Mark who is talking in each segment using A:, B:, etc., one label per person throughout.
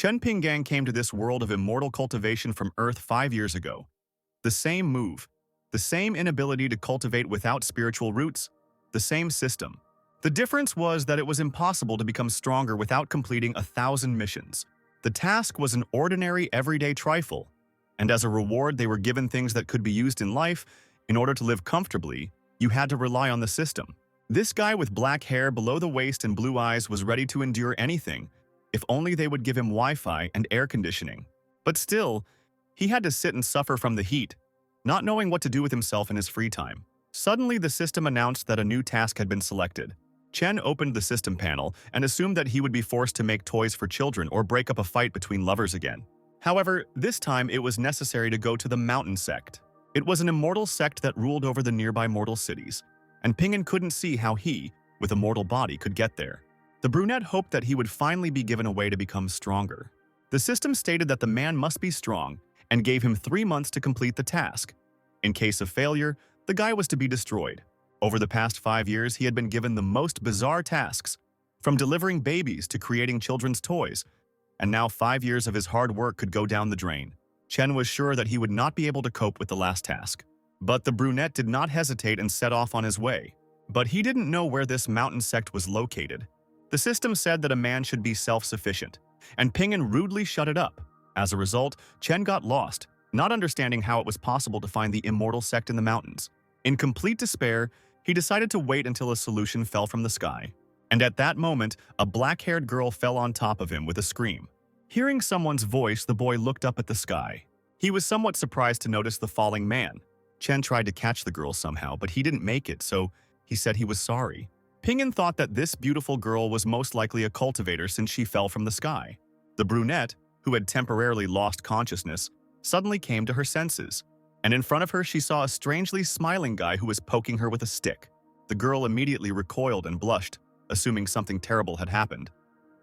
A: Chen Pinggang came to this world of immortal cultivation from Earth 5 years ago. The same move, the same inability to cultivate without spiritual roots, the same system. The difference was that it was impossible to become stronger without completing 1,000 missions. The task was an ordinary, everyday trifle, and as a reward they were given things that could be used in life. In order to live comfortably, you had to rely on the system. This guy with black hair below the waist and blue eyes was ready to endure anything, if only they would give him Wi-Fi and air conditioning. But still, he had to sit and suffer from the heat, not knowing what to do with himself in his free time. Suddenly, the system announced that a new task had been selected. Chen opened the system panel and assumed that he would be forced to make toys for children or break up a fight between lovers again. However, this time it was necessary to go to the mountain sect. It was an immortal sect that ruled over the nearby mortal cities, and Ping'an couldn't see how he, with a mortal body, could get there. The brunette hoped that he would finally be given a way to become stronger. The system stated that the man must be strong and gave him 3 months to complete the task. In case of failure, the guy was to be destroyed. Over the past 5 years, he had been given the most bizarre tasks, from delivering babies to creating children's toys, and now 5 years of his hard work could go down the drain. Chen was sure that he would not be able to cope with the last task. But the brunette did not hesitate and set off on his way. But he didn't know where this mountain sect was located. The system said that a man should be self-sufficient, and Ping'an rudely shut it up. As a result, Chen got lost, not understanding how it was possible to find the immortal sect in the mountains. In complete despair, he decided to wait until a solution fell from the sky. And at that moment, a black-haired girl fell on top of him with a scream. Hearing someone's voice, the boy looked up at the sky. He was somewhat surprised to notice the falling man. Chen tried to catch the girl somehow, but he didn't make it, so he said he was sorry. Ping'an thought that this beautiful girl was most likely a cultivator since she fell from the sky. The brunette, who had temporarily lost consciousness, suddenly came to her senses, and in front of her she saw a strangely smiling guy who was poking her with a stick. The girl immediately recoiled and blushed, assuming something terrible had happened,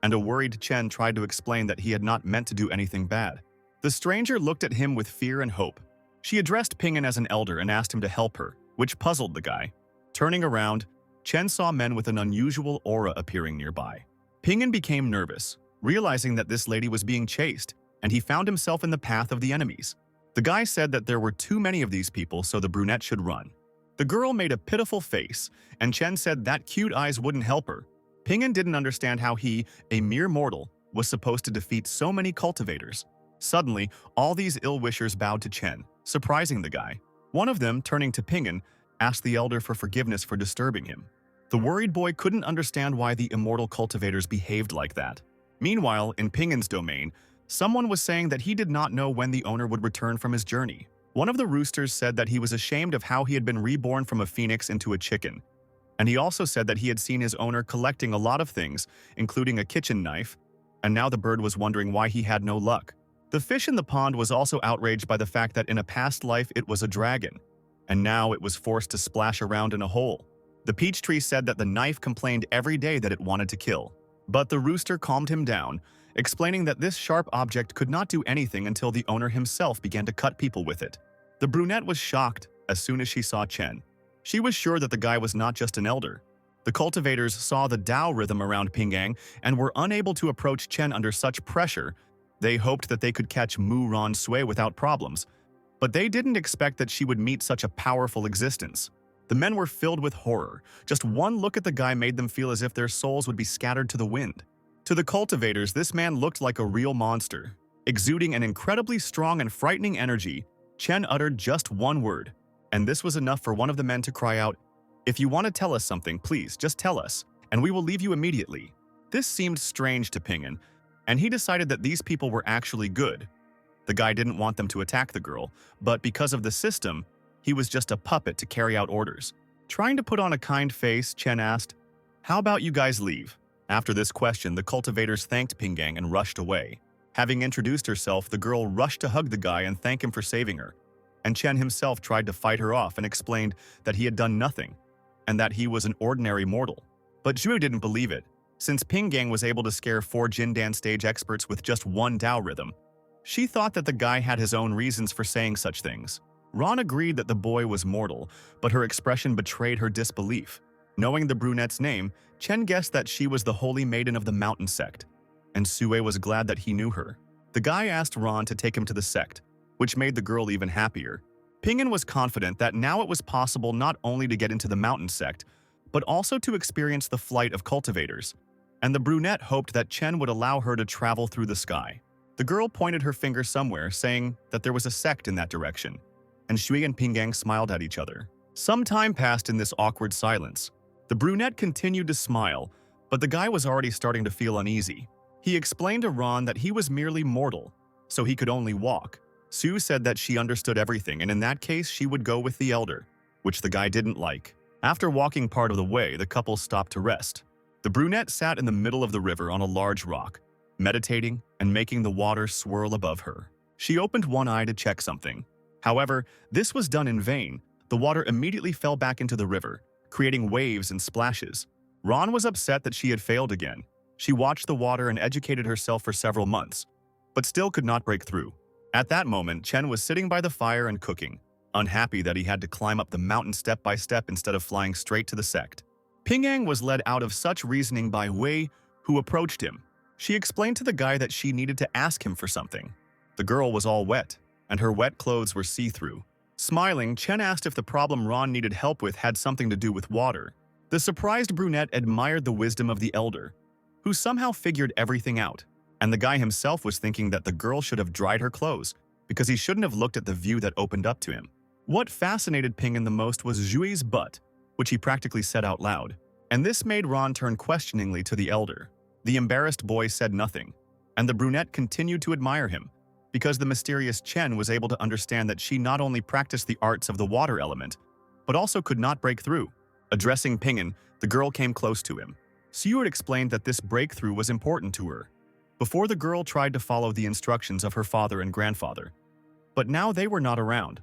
A: and a worried Chen tried to explain that he had not meant to do anything bad. The stranger looked at him with fear and hope. She addressed Ping'an as an elder and asked him to help her, which puzzled the guy. Turning around, Chen saw men with an unusual aura appearing nearby. Ping'an became nervous, realizing that this lady was being chased, and he found himself in the path of the enemies. The guy said that there were too many of these people, so the brunette should run. The girl made a pitiful face, and Chen said that cute eyes wouldn't help her. Ping'an didn't understand how he, a mere mortal, was supposed to defeat so many cultivators. Suddenly, all these ill-wishers bowed to Chen, surprising the guy. One of them, turning to Ping'an, asked the elder for forgiveness for disturbing him. The worried boy couldn't understand why the immortal cultivators behaved like that. Meanwhile, in Ping'an's domain, someone was saying that he did not know when the owner would return from his journey. One of the roosters said that he was ashamed of how he had been reborn from a phoenix into a chicken. And he also said that he had seen his owner collecting a lot of things, including a kitchen knife, and now the bird was wondering why he had no luck. The fish in the pond was also outraged by the fact that in a past life it was a dragon, and now it was forced to splash around in a hole. The peach tree said that the knife complained every day that it wanted to kill. But the rooster calmed him down, explaining that this sharp object could not do anything until the owner himself began to cut people with it. The brunette was shocked as soon as she saw Chen. She was sure that the guy was not just an elder. The cultivators saw the Tao rhythm around Ping'an and were unable to approach Chen under such pressure. They hoped that they could catch Mu Ron Sui without problems, but they didn't expect that she would meet such a powerful existence. The men were filled with horror. Just one look at the guy made them feel as if their souls would be scattered to the wind. To the cultivators, this man looked like a real monster. Exuding an incredibly strong and frightening energy, Chen uttered just one word, and this was enough for one of the men to cry out, "If you want to tell us something, please just tell us, and we will leave you immediately." This seemed strange to Ping'an, and he decided that these people were actually good. The guy didn't want them to attack the girl, but because of the system, he was just a puppet to carry out orders. Trying to put on a kind face, Chen asked, "How about you guys leave?" After this question, the cultivators thanked Ping'an and rushed away. Having introduced herself, the girl rushed to hug the guy and thank him for saving her. And Chen himself tried to fight her off and explained that he had done nothing, and that he was an ordinary mortal. But Zhu didn't believe it, since Ping'an was able to scare 4 Jindan stage experts with just one Tao rhythm. She thought that the guy had his own reasons for saying such things. Ron agreed that the boy was mortal, but her expression betrayed her disbelief. Knowing the brunette's name, Chen guessed that she was the holy maiden of the mountain sect, and Sue was glad that he knew her. The guy asked Ron to take him to the sect, which made the girl even happier. Ping'an was confident that now it was possible not only to get into the mountain sect, but also to experience the flight of cultivators, and the brunette hoped that Chen would allow her to travel through the sky. The girl pointed her finger somewhere, saying that there was a sect in that direction, and Shui and Ping'an smiled at each other. Some time passed in this awkward silence. The brunette continued to smile, but the guy was already starting to feel uneasy. He explained to Ron that he was merely mortal, so he could only walk. Sue said that she understood everything, and in that case she would go with the elder, which the guy didn't like. After walking part of the way, the couple stopped to rest. The brunette sat in the middle of the river on a large rock, meditating and making the water swirl above her. She opened one eye to check something. However, this was done in vain. The water immediately fell back into the river, creating waves and splashes. Ron was upset that she had failed again. She watched the water and educated herself for several months, but still could not break through. At that moment, Chen was sitting by the fire and cooking, unhappy that he had to climb up the mountain step by step instead of flying straight to the sect. Ping'an was led out of such reasoning by Wei, who approached him. She explained to the guy that she needed to ask him for something. The girl was all wet, and her wet clothes were see-through. Smiling, Chen asked if the problem Ron needed help with had something to do with water. The surprised brunette admired the wisdom of the elder, who somehow figured everything out, and the guy himself was thinking that the girl should have dried her clothes because he shouldn't have looked at the view that opened up to him. What fascinated Ping'an the most was Zhui's butt, which he practically said out loud, and this made Ron turn questioningly to the elder. The embarrassed boy said nothing, and the brunette continued to admire him, because the mysterious Chen was able to understand that she not only practiced the arts of the water element, but also could not break through. Addressing Ping'an, the girl came close to him. Seward explained that this breakthrough was important to her. Before, the girl tried to follow the instructions of her father and grandfather, but now they were not around.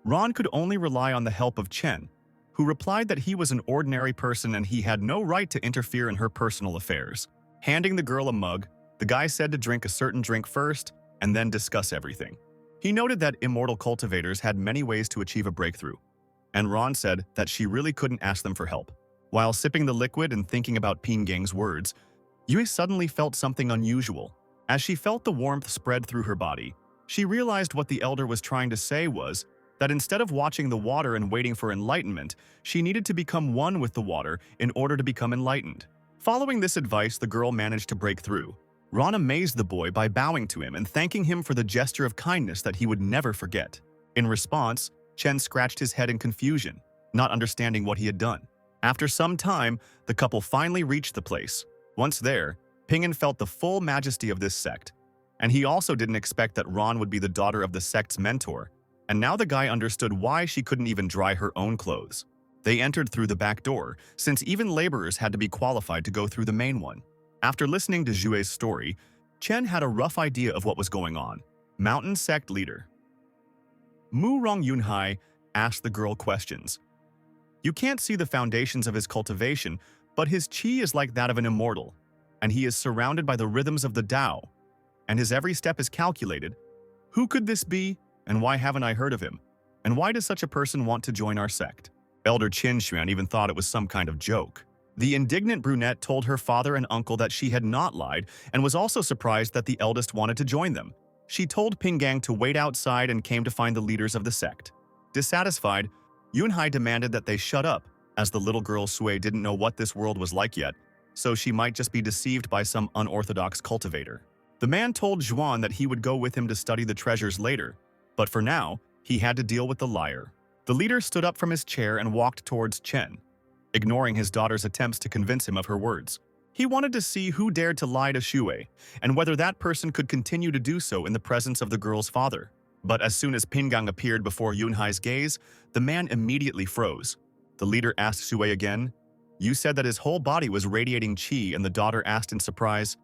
A: Ron could only rely on the help of Chen, who replied that he was an ordinary person and he had no right to interfere in her personal affairs. Handing the girl a mug, the guy said to drink a certain drink first and then discuss everything. He noted that immortal cultivators had many ways to achieve a breakthrough, and Ron said that she really couldn't ask them for help. While sipping the liquid and thinking about Ping'an's words, Yue suddenly felt something unusual. As she felt the warmth spread through her body, she realized what the elder was trying to say was that instead of watching the water and waiting for enlightenment, she needed to become one with the water in order to become enlightened. Following this advice, the girl managed to break through. Ron amazed the boy by bowing to him and thanking him for the gesture of kindness that he would never forget. In response, Chen scratched his head in confusion, not understanding what he had done. After some time, the couple finally reached the place. Once there, Ping'an felt the full majesty of this sect, and he also didn't expect that Ron would be the daughter of the sect's mentor, and now the guy understood why she couldn't even dry her own clothes. They entered through the back door, since even laborers had to be qualified to go through the main one. After listening to Zhui's story, Chen had a rough idea of what was going on. Mountain sect leader Mu Rong Yunhai asked the girl questions. You can't see the foundations of his cultivation, but his qi is like that of an immortal, and he is surrounded by the rhythms of the Tao, and his every step is calculated. Who could this be, and why haven't I heard of him? And why does such a person want to join our sect? Elder Qin Xuan even thought it was some kind of joke. The indignant brunette told her father and uncle that she had not lied and was also surprised that the eldest wanted to join them. She told Ping'an to wait outside and came to find the leaders of the sect. Dissatisfied, Yunhai demanded that they shut up, as the little girl Sui didn't know what this world was like yet, so she might just be deceived by some unorthodox cultivator. The man told Zhuan that he would go with him to study the treasures later, but for now, he had to deal with the liar. The leader stood up from his chair and walked towards Chen, ignoring his daughter's attempts to convince him of her words. He wanted to see who dared to lie to Shui, and whether that person could continue to do so in the presence of the girl's father. But as soon as Ping'an appeared before Yunhai's gaze, the man immediately froze. The leader asked Shui again, "You said that his whole body was radiating qi," and the daughter asked in surprise,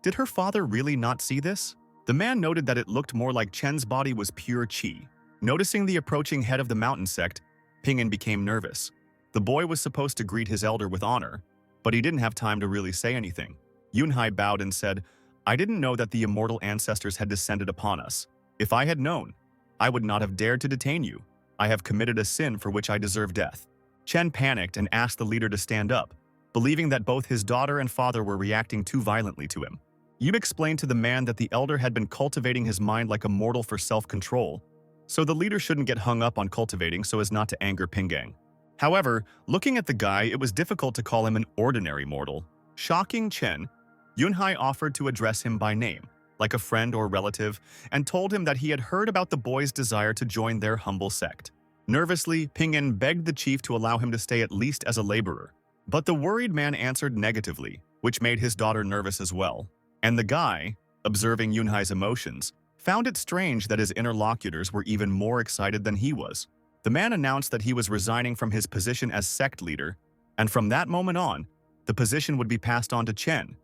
A: "Did her father really not see this?" The man noted that it looked more like Chen's body was pure qi. Noticing the approaching head of the mountain sect, Ping'an became nervous. The boy was supposed to greet his elder with honor, but he didn't have time to really say anything. Yunhai bowed and said, "I didn't know that the immortal ancestors had descended upon us. If I had known, I would not have dared to detain you. I have committed a sin for which I deserve death." Chen panicked and asked the leader to stand up, believing that both his daughter and father were reacting too violently to him. Yu explained to the man that the elder had been cultivating his mind like a mortal for self-control, so the leader shouldn't get hung up on cultivating so as not to anger Pingang. However, looking at the guy, it was difficult to call him an ordinary mortal. Shocking Chen, Yunhai offered to address him by name, like a friend or relative, and told him that he had heard about the boy's desire to join their humble sect. Nervously, Pingan begged the chief to allow him to stay at least as a laborer. But the worried man answered negatively, which made his daughter nervous as well. And the guy, observing Yunhai's emotions, found it strange that his interlocutors were even more excited than he was. The man announced that he was resigning from his position as sect leader, and from that moment on, the position would be passed on to Chen,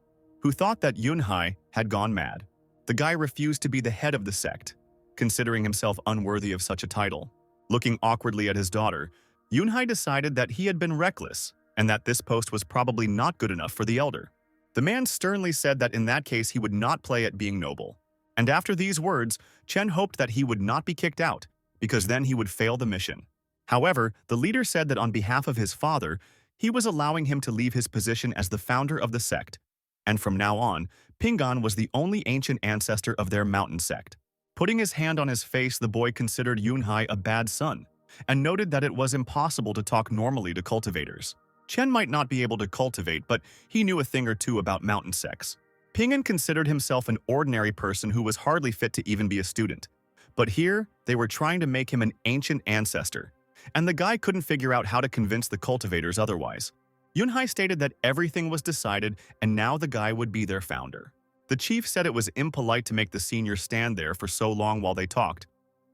A: who thought that Yunhai had gone mad. The guy refused to be the head of the sect, considering himself unworthy of such a title. Looking awkwardly at his daughter, Yunhai decided that he had been reckless and that this post was probably not good enough for the elder. The man sternly said that in that case he would not play at being noble. And after these words, Chen hoped that he would not be kicked out, because then he would fail the mission. However, the leader said that on behalf of his father, he was allowing him to leave his position as the founder of the sect. And from now on, Pingan was the only ancient ancestor of their mountain sect. Putting his hand on his face, the boy considered Yunhai a bad son, and noted that it was impossible to talk normally to cultivators. Chen might not be able to cultivate, but he knew a thing or two about mountain sects. Pingan considered himself an ordinary person who was hardly fit to even be a student. But here, they were trying to make him an ancient ancestor, and the guy couldn't figure out how to convince the cultivators otherwise. Yunhai stated that everything was decided and now the guy would be their founder. The chief said it was impolite to make the senior stand there for so long while they talked,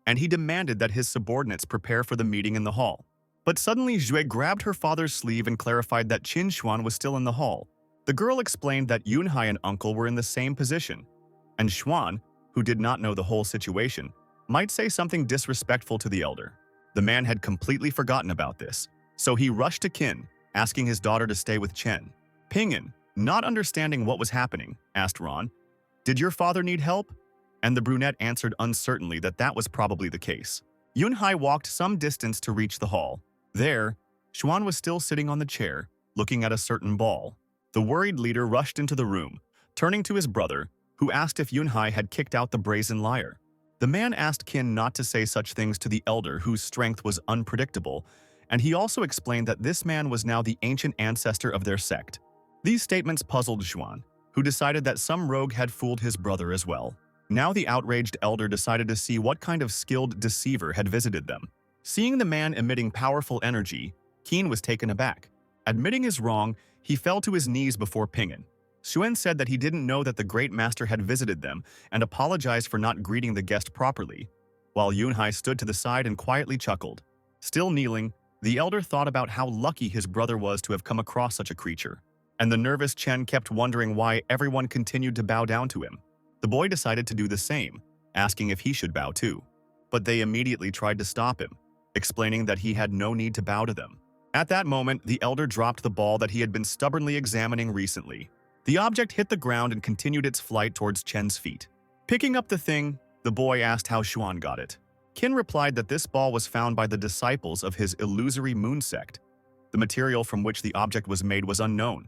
A: and he demanded that his subordinates prepare for the meeting in the hall. But suddenly Xue grabbed her father's sleeve and clarified that Qin Xuan was still in the hall. The girl explained that Yunhai and uncle were in the same position, and Xuan, who did not know the whole situation, might say something disrespectful to the elder. The man had completely forgotten about this, so he rushed to Qin, asking his daughter to stay with Chen. Pingan, not understanding what was happening, asked Ron, "Did your father need help?" And the brunette answered uncertainly that that was probably the case. Yunhai walked some distance to reach the hall. There, Xuan was still sitting on the chair, looking at a certain ball. The worried leader rushed into the room, turning to his brother, who asked if Yunhai had kicked out the brazen liar. The man asked Qin not to say such things to the elder whose strength was unpredictable, and he also explained that this man was now the ancient ancestor of their sect. These statements puzzled Xuan, who decided that some rogue had fooled his brother as well. Now the outraged elder decided to see what kind of skilled deceiver had visited them. Seeing the man emitting powerful energy, Qin was taken aback. Admitting his wrong, he fell to his knees before Pingan. Xuan said that he didn't know that the great master had visited them and apologized for not greeting the guest properly, while Yunhai stood to the side and quietly chuckled. Still kneeling, the elder thought about how lucky his brother was to have come across such a creature, and the nervous Chen kept wondering why everyone continued to bow down to him. The boy decided to do the same, asking if he should bow too. But they immediately tried to stop him, explaining that he had no need to bow to them. At that moment, the elder dropped the ball that he had been stubbornly examining recently. The object hit the ground and continued its flight towards Chen's feet. Picking up the thing, the boy asked how Xuan got it. Qin replied that this ball was found by the disciples of his illusory moon sect. The material from which the object was made was unknown,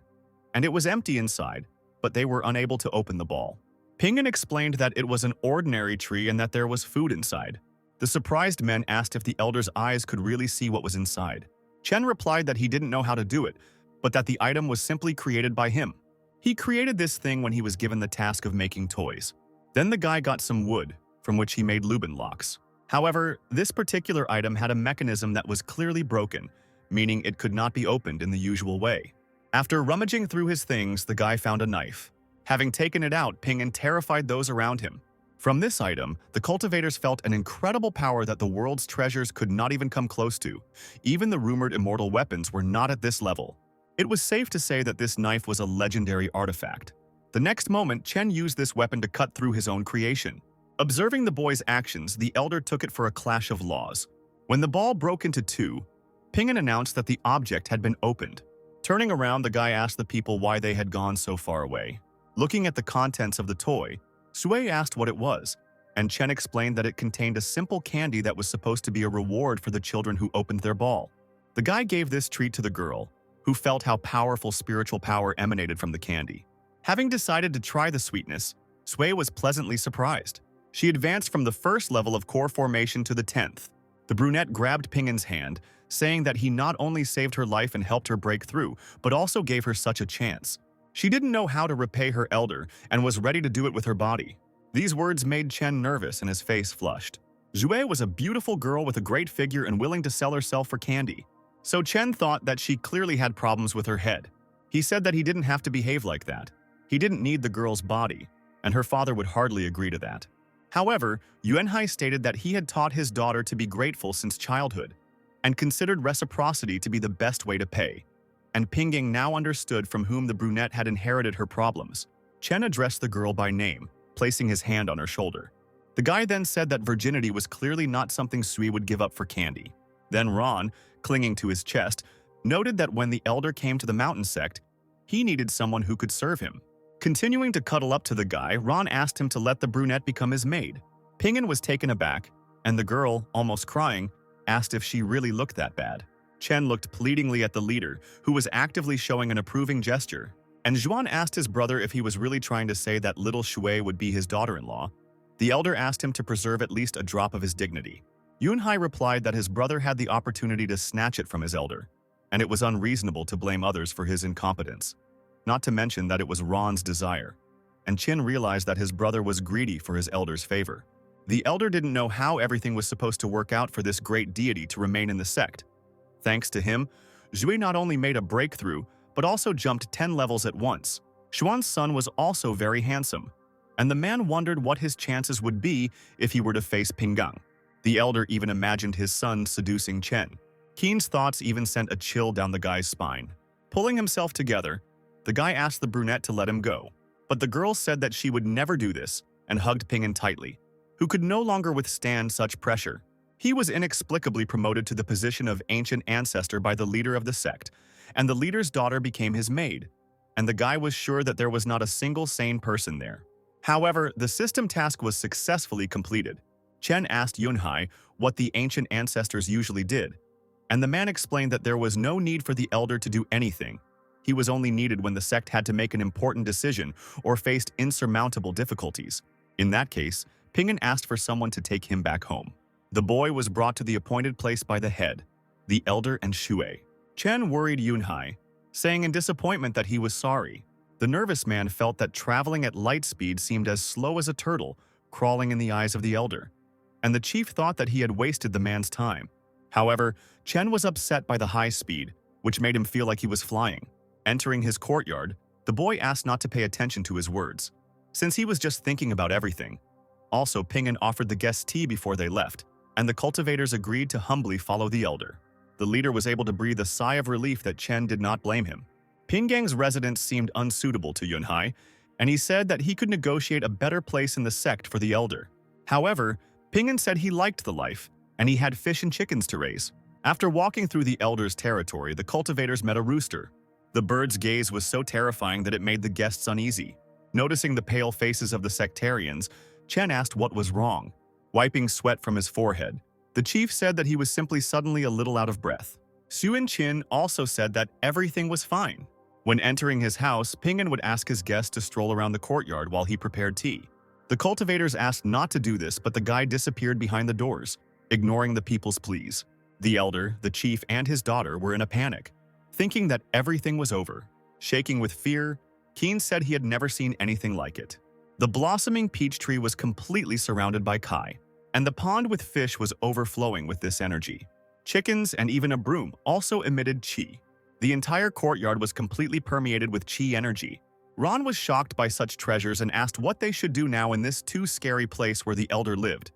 A: and it was empty inside, but they were unable to open the ball. Pingan explained that it was an ordinary tree and that there was food inside. The surprised men asked if the elder's eyes could really see what was inside. Chen replied that he didn't know how to do it, but that the item was simply created by him. He created this thing when he was given the task of making toys. Then the guy got some wood, from which he made Lubin locks. However, this particular item had a mechanism that was clearly broken, meaning it could not be opened in the usual way. After rummaging through his things, the guy found a knife. Having taken it out, Pingan terrified those around him. From this item, the cultivators felt an incredible power that the world's treasures could not even come close to. Even the rumored immortal weapons were not at this level. It was safe to say that this knife was a legendary artifact. The next moment, Chen used this weapon to cut through his own creation. Observing the boy's actions, the elder took it for a clash of laws. When the ball broke into two, Pingan announced that the object had been opened. Turning around, the guy asked the people why they had gone so far away. Looking at the contents of the toy, Sui asked what it was, and Chen explained that it contained a simple candy that was supposed to be a reward for the children who opened their ball. The guy gave this treat to the girl, who felt how powerful spiritual power emanated from the candy. Having decided to try the sweetness, Sui was pleasantly surprised. She advanced from the first level of core formation to the 10th. The brunette grabbed Pingin's hand, saying that he not only saved her life and helped her break through, but also gave her such a chance. She didn't know how to repay her elder and was ready to do it with her body. These words made Chen nervous and his face flushed. Zhui was a beautiful girl with a great figure and willing to sell herself for candy. So Chen thought that she clearly had problems with her head. He said that he didn't have to behave like that. He didn't need the girl's body, and her father would hardly agree to that. However, Yuanhai stated that he had taught his daughter to be grateful since childhood, and considered reciprocity to be the best way to pay. And Pingying now understood from whom the brunette had inherited her problems. Chen addressed the girl by name, placing his hand on her shoulder. The guy then said that virginity was clearly not something Sui would give up for candy. Then Ron, clinging to his chest, noted that when the elder came to the mountain sect, he needed someone who could serve him. Continuing to cuddle up to the guy, Ron asked him to let the brunette become his maid. Pinyin was taken aback, and the girl, almost crying, asked if she really looked that bad. Chen looked pleadingly at the leader, who was actively showing an approving gesture, and Zhuan asked his brother if he was really trying to say that little Shui would be his daughter-in-law. The elder asked him to preserve at least a drop of his dignity. Yunhai replied that his brother had the opportunity to snatch it from his elder, and it was unreasonable to blame others for his incompetence. Not to mention that it was Ron's desire. And Qin realized that his brother was greedy for his elder's favor. The elder didn't know how everything was supposed to work out for this great deity to remain in the sect. Thanks to him, Zhui not only made a breakthrough, but also jumped 10 levels at once. Xuan's son was also very handsome, and the man wondered what his chances would be if he were to face Pinggang. The elder even imagined his son seducing Chen. Qin's thoughts even sent a chill down the guy's spine. Pulling himself together, the guy asked the brunette to let him go, but the girl said that she would never do this and hugged Pinyin tightly, who could no longer withstand such pressure. He was inexplicably promoted to the position of ancient ancestor by the leader of the sect, and the leader's daughter became his maid, and the guy was sure that there was not a single sane person there. However, the system task was successfully completed. Chen asked Yunhai what the ancient ancestors usually did, and the man explained that there was no need for the elder to do anything. He was only needed when the sect had to make an important decision or faced insurmountable difficulties. In that case, Pinyin asked for someone to take him back home. The boy was brought to the appointed place by the head, the elder and Shui. Chen worried Yunhai, saying in disappointment that he was sorry. The nervous man felt that traveling at light speed seemed as slow as a turtle crawling in the eyes of the elder, and the chief thought that he had wasted the man's time. However, Chen was upset by the high speed, which made him feel like he was flying. Entering his courtyard, the boy asked not to pay attention to his words, since he was just thinking about everything. Also, Pinyin offered the guests tea before they left, and the cultivators agreed to humbly follow the elder. The leader was able to breathe a sigh of relief that Chen did not blame him. Pinggang's residence seemed unsuitable to Yunhai, and he said that he could negotiate a better place in the sect for the elder. However, Pinyin said he liked the life, and he had fish and chickens to raise. After walking through the elder's territory, the cultivators met a rooster. The bird's gaze was so terrifying that it made the guests uneasy. Noticing the pale faces of the sectarians, Chen asked what was wrong. Wiping sweat from his forehead, the chief said that he was simply suddenly a little out of breath. Su and Qin also said that everything was fine. When entering his house, Pinyin would ask his guests to stroll around the courtyard while he prepared tea. The cultivators asked not to do this, but the guy disappeared behind the doors, ignoring the people's pleas. The elder, the chief, and his daughter were in a panic, thinking that everything was over. Shaking with fear, Qin said he had never seen anything like it. The blossoming peach tree was completely surrounded by Kai, and the pond with fish was overflowing with this energy. Chickens and even a broom also emitted qi. The entire courtyard was completely permeated with qi energy. Ron was shocked by such treasures and asked what they should do now in this too scary place where the elder lived.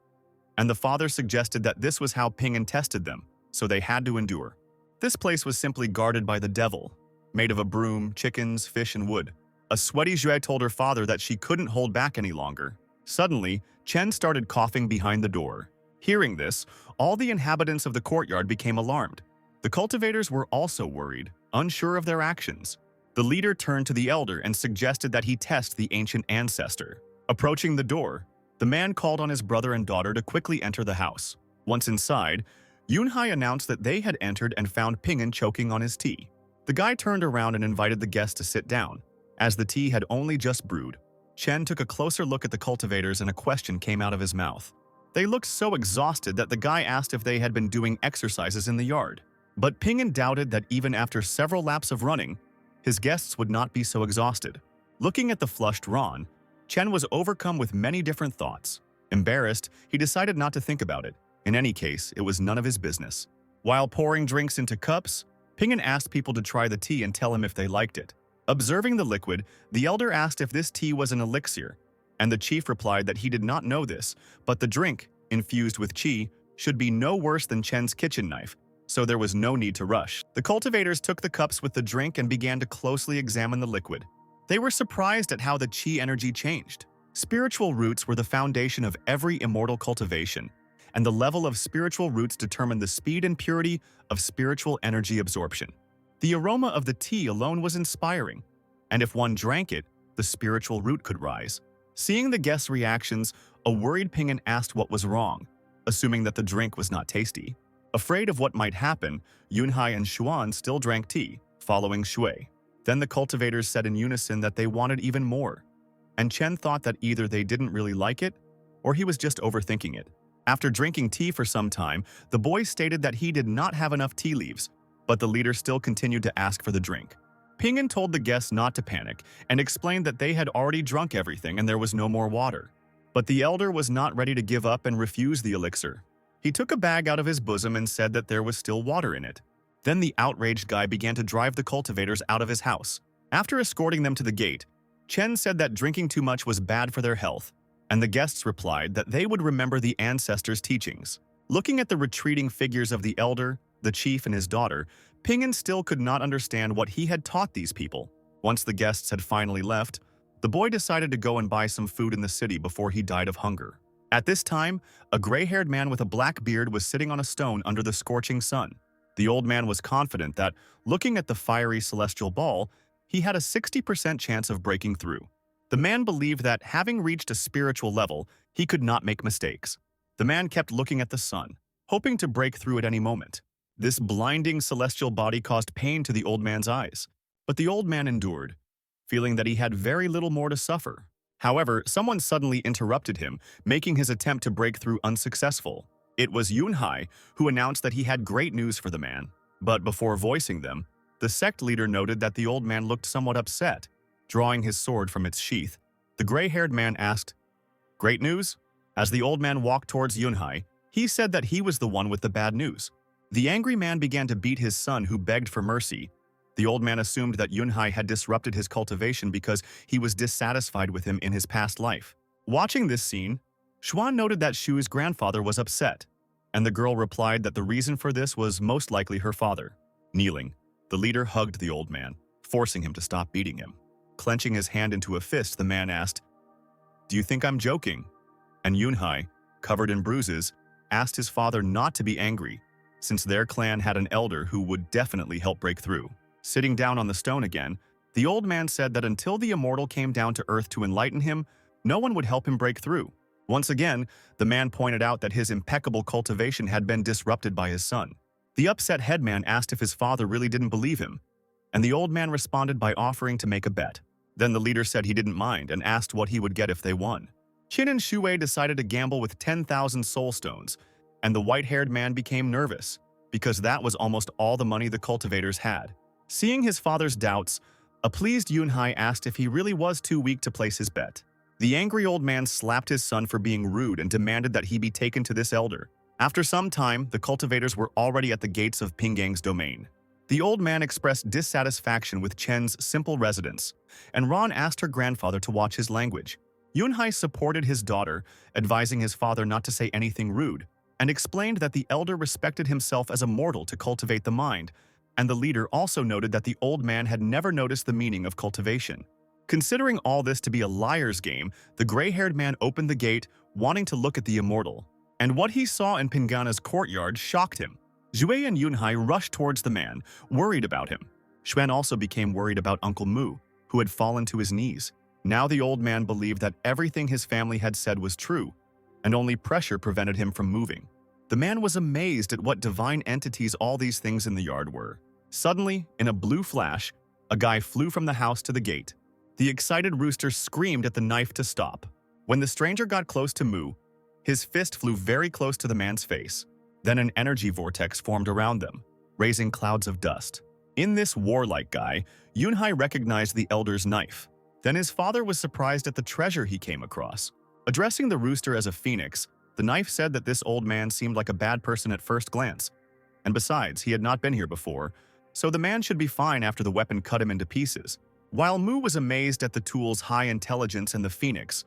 A: And the father suggested that this was how Pinyin tested them, so they had to endure. This place was simply guarded by the devil, made of a broom, chickens, fish, and wood. A sweaty Jue told her father that she couldn't hold back any longer. Suddenly, Chen started coughing behind the door. Hearing this, all the inhabitants of the courtyard became alarmed. The cultivators were also worried, unsure of their actions. The leader turned to the elder and suggested that he test the ancient ancestor. Approaching the door, the man called on his brother and daughter to quickly enter the house. Once inside, Yunhai announced that they had entered and found Pinyin choking on his tea. The guy turned around and invited the guests to sit down, As the tea had only just brewed, Chen took a closer look at the cultivators and a question came out of his mouth. They looked so exhausted that the guy asked if they had been doing exercises in the yard. But Ping'an doubted that even after several laps of running, his guests would not be so exhausted. Looking at the flushed Ron, Chen was overcome with many different thoughts. Embarrassed, he decided not to think about it. In any case, it was none of his business. While pouring drinks into cups, Ping'an asked people to try the tea and tell him if they liked it. Observing the liquid, the elder asked if this tea was an elixir, and the chief replied that he did not know this, but the drink, infused with qi, should be no worse than Chen's kitchen knife, so there was no need to rush. The cultivators took the cups with the drink and began to closely examine the liquid. They were surprised at how the qi energy changed. Spiritual roots were the foundation of every immortal cultivation, and the level of spiritual roots determined the speed and purity of spiritual energy absorption. The aroma of the tea alone was inspiring, and if one drank it, the spiritual root could rise. Seeing the guests' reactions, a worried Ping'an asked what was wrong, assuming that the drink was not tasty. Afraid of what might happen, Yunhai and Xuan still drank tea, following Shui. Then the cultivators said in unison that they wanted even more, and Chen thought that either they didn't really like it, or he was just overthinking it. After drinking tea for some time, the boy stated that he did not have enough tea leaves, but the leader still continued to ask for the drink. Ping'an told the guests not to panic and explained that they had already drunk everything and there was no more water. But the elder was not ready to give up and refuse the elixir. He took a bag out of his bosom and said that there was still water in it. Then the outraged guy began to drive the cultivators out of his house. After escorting them to the gate, Chen said that drinking too much was bad for their health, and the guests replied that they would remember the ancestors' teachings. Looking at the retreating figures of the elder, the chief, and his daughter, Ping'an still could not understand what he had taught these people. Once the guests had finally left, the boy decided to go and buy some food in the city before he died of hunger. At this time, a gray-haired man with a black beard was sitting on a stone under the scorching sun. The old man was confident that, looking at the fiery celestial ball, he had a 60% chance of breaking through. The man believed that, having reached a spiritual level, he could not make mistakes. The man kept looking at the sun, hoping to break through at any moment. This blinding celestial body caused pain to the old man's eyes, but the old man endured, feeling that he had very little more to suffer. However, someone suddenly interrupted him, making his attempt to break through unsuccessful. It was Yunhai, who announced that he had great news for the man. But before voicing them, the sect leader noted that the old man looked somewhat upset. Drawing his sword from its sheath, the gray-haired man asked, "Great news?" As the old man walked towards Yunhai, he said that he was the one with the bad news. The angry man began to beat his son, who begged for mercy. The old man assumed that Yunhai had disrupted his cultivation because he was dissatisfied with him in his past life. Watching this scene, Xuan noted that Shu's grandfather was upset, and the girl replied that the reason for this was most likely her father. Kneeling, the leader hugged the old man, forcing him to stop beating him. Clenching his hand into a fist, the man asked, "Do you think I'm joking?" And Yunhai, covered in bruises, asked his father not to be angry, since their clan had an elder who would definitely help break through. Sitting down on the stone again, the old man said that until the immortal came down to earth to enlighten him, no one would help him break through. Once again, the man pointed out that his impeccable cultivation had been disrupted by his son. The upset headman asked if his father really didn't believe him, and the old man responded by offering to make a bet. Then the leader said he didn't mind and asked what he would get if they won. Qin and Shui decided to gamble with 10,000 soul stones, and the white-haired man became nervous, because that was almost all the money the cultivators had. Seeing his father's doubts, a pleased Yunhai asked if he really was too weak to place his bet. The angry old man slapped his son for being rude and demanded that he be taken to this elder. After some time, the cultivators were already at the gates of Pingang's domain. The old man expressed dissatisfaction with Chen's simple residence, and Ron asked her grandfather to watch his language. Yunhai supported his daughter, advising his father not to say anything rude, and explained that the elder respected himself as a mortal to cultivate the mind, and the leader also noted that the old man had never noticed the meaning of cultivation. Considering all this to be a liar's game, the gray-haired man opened the gate, wanting to look at the immortal, and what he saw in Pingana's courtyard shocked him. Zhui and Yunhai rushed towards the man, worried about him. Xuan also became worried about Uncle Mu, who had fallen to his knees. Now the old man believed that everything his family had said was true, and only pressure prevented him from moving. The man was amazed at what divine entities all these things in the yard were. Suddenly, in a blue flash, a guy flew from the house to the gate. The excited rooster screamed at the knife to stop. When the stranger got close to Mu, his fist flew very close to the man's face. Then an energy vortex formed around them, raising clouds of dust. In this warlike guy, Yunhai recognized the elder's knife. Then his father was surprised at the treasure he came across. Addressing the rooster as a phoenix, the knife said that this old man seemed like a bad person at first glance. And besides, he had not been here before, so the man should be fine after the weapon cut him into pieces. While Mu was amazed at the tool's high intelligence and the phoenix,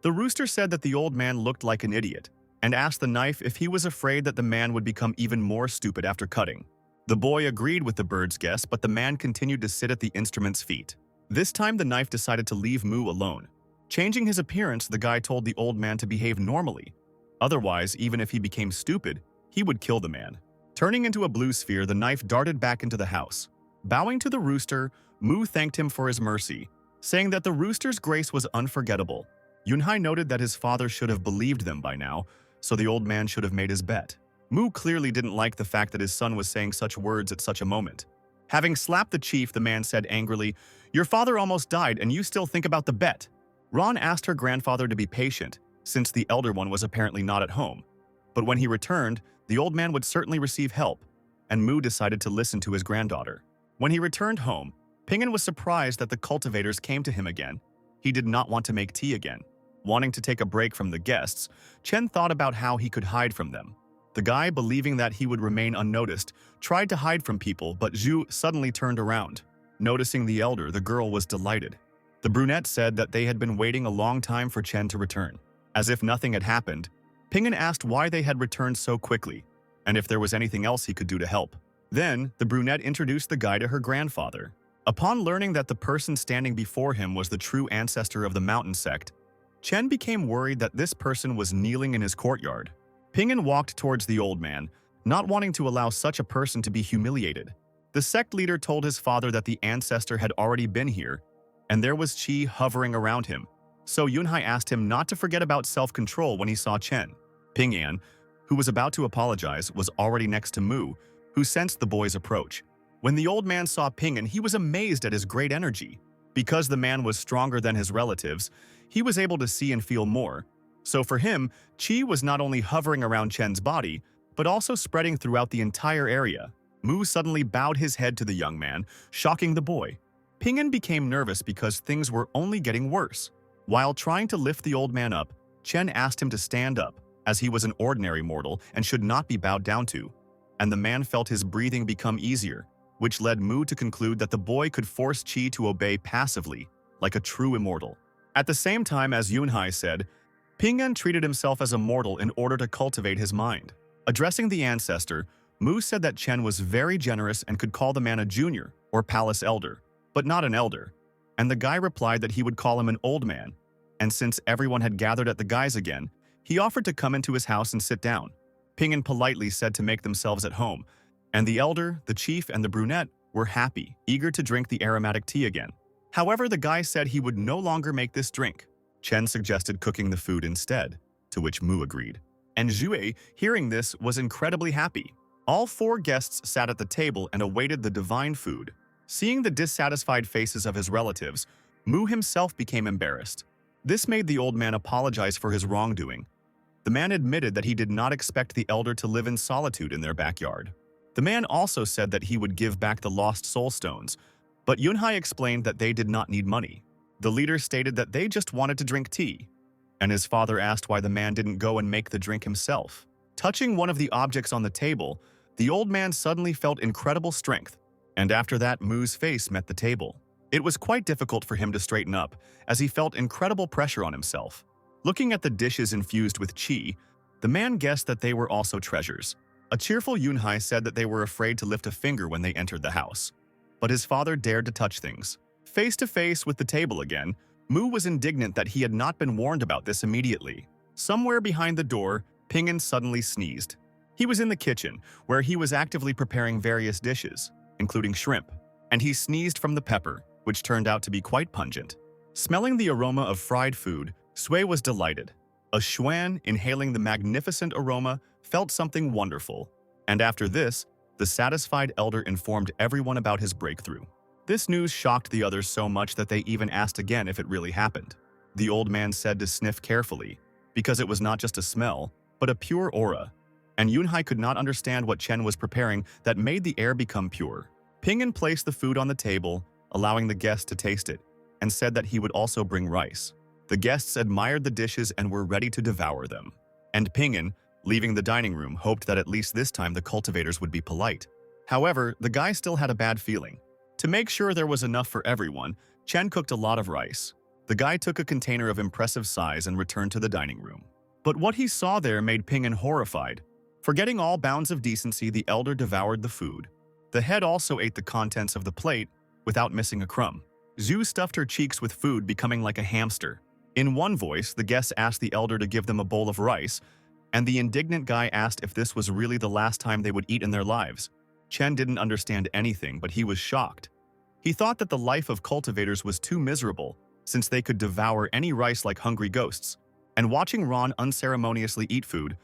A: the rooster said that the old man looked like an idiot, and asked the knife if he was afraid that the man would become even more stupid after cutting. The boy agreed with the bird's guess, but the man continued to sit at the instrument's feet. This time the knife decided to leave Mu alone. Changing his appearance, the guy told the old man to behave normally. Otherwise, even if he became stupid, he would kill the man. Turning into a blue sphere, the knife darted back into the house. Bowing to the rooster, Mu thanked him for his mercy, saying that the rooster's grace was unforgettable. Yunhai noted that his father should have believed them by now, so the old man should have made his bet. Mu clearly didn't like the fact that his son was saying such words at such a moment. Having slapped the chief, the man said angrily, "Your father almost died and you still think about the bet." Ron asked her grandfather to be patient, since the elder one was apparently not at home. But when he returned, the old man would certainly receive help, and Mu decided to listen to his granddaughter. When he returned home, Ping'an was surprised that the cultivators came to him again. He did not want to make tea again. Wanting to take a break from the guests, Chen thought about how he could hide from them. The guy, believing that he would remain unnoticed, tried to hide from people, but Zhu suddenly turned around. Noticing the elder, the girl was delighted. The brunette said that they had been waiting a long time for Chen to return. As if nothing had happened, Ping'an asked why they had returned so quickly, and if there was anything else he could do to help. Then, the brunette introduced the guy to her grandfather. Upon learning that the person standing before him was the true ancestor of the mountain sect, Chen became worried that this person was kneeling in his courtyard. Ping'an walked towards the old man, not wanting to allow such a person to be humiliated. The sect leader told his father that the ancestor had already been here, and there was qi hovering around him. So Yunhai asked him not to forget about self-control when he saw Chen. Ping'an, who was about to apologize, was already next to Mu, who sensed the boy's approach. When the old man saw Ping'an, he was amazed at his great energy. Because the man was stronger than his relatives, he was able to see and feel more. So for him, qi was not only hovering around Chen's body, but also spreading throughout the entire area. Mu suddenly bowed his head to the young man, shocking the boy. Ping'an became nervous because things were only getting worse. While trying to lift the old man up, Chen asked him to stand up, as he was an ordinary mortal and should not be bowed down to. And the man felt his breathing become easier, which led Mu to conclude that the boy could force qi to obey passively, like a true immortal. At the same time, as Yunhai said, Ping'an treated himself as a mortal in order to cultivate his mind. Addressing the ancestor, Mu said that Chen was very generous and could call the man a junior, or palace elder, but not an elder. And the guy replied that he would call him an old man. And since everyone had gathered at the guy's again, he offered to come into his house and sit down. Ping'an politely said to make themselves at home, and the elder, the chief, and the brunette were happy, eager to drink the aromatic tea again. However, the guy said he would no longer make this drink. Chen suggested cooking the food instead, to which Mu agreed. And Zhu, hearing this, was incredibly happy. All 4 guests sat at the table and awaited the divine food. Seeing the dissatisfied faces of his relatives, Mu himself became embarrassed. This made the old man apologize for his wrongdoing. The man admitted that he did not expect the elder to live in solitude in their backyard. The man also said that he would give back the lost soul stones, but Yunhai explained that they did not need money. The leader stated that they just wanted to drink tea, and his father asked why the man didn't go and make the drink himself. Touching one of the objects on the table, the old man suddenly felt incredible strength, and after that Mu's face met the table. It was quite difficult for him to straighten up, as he felt incredible pressure on himself. Looking at the dishes infused with qi, the man guessed that they were also treasures. A cheerful Yunhai said that they were afraid to lift a finger when they entered the house. But his father dared to touch things. Face to face with the table again, Mu was indignant that he had not been warned about this immediately. Somewhere behind the door, Ping'an suddenly sneezed. He was in the kitchen, where he was actively preparing various dishes, including shrimp, and he sneezed from the pepper, which turned out to be quite pungent. Smelling the aroma of fried food, Sui was delighted. A Xuan, inhaling the magnificent aroma, felt something wonderful, and after this, the satisfied elder informed everyone about his breakthrough. This news shocked the others so much that they even asked again if it really happened. The old man said to sniff carefully, because it was not just a smell, but a pure aura. And Yunhai could not understand what Chen was preparing that made the air become pure. Ping'an placed the food on the table, allowing the guests to taste it, and said that he would also bring rice. The guests admired the dishes and were ready to devour them. And Ping'an, leaving the dining room, hoped that at least this time the cultivators would be polite. However, the guy still had a bad feeling. To make sure there was enough for everyone, Chen cooked a lot of rice. The guy took a container of impressive size and returned to the dining room. But what he saw there made Ping'an horrified. Forgetting all bounds of decency, the elder devoured the food. The head also ate the contents of the plate without missing a crumb. Zhu stuffed her cheeks with food, becoming like a hamster. In one voice, the guests asked the elder to give them a bowl of rice, and the indignant guy asked if this was really the last time they would eat in their lives. Chen didn't understand anything, but he was shocked. He thought that the life of cultivators was too miserable, since they could devour any rice like hungry ghosts. And watching Ron unceremoniously eat food,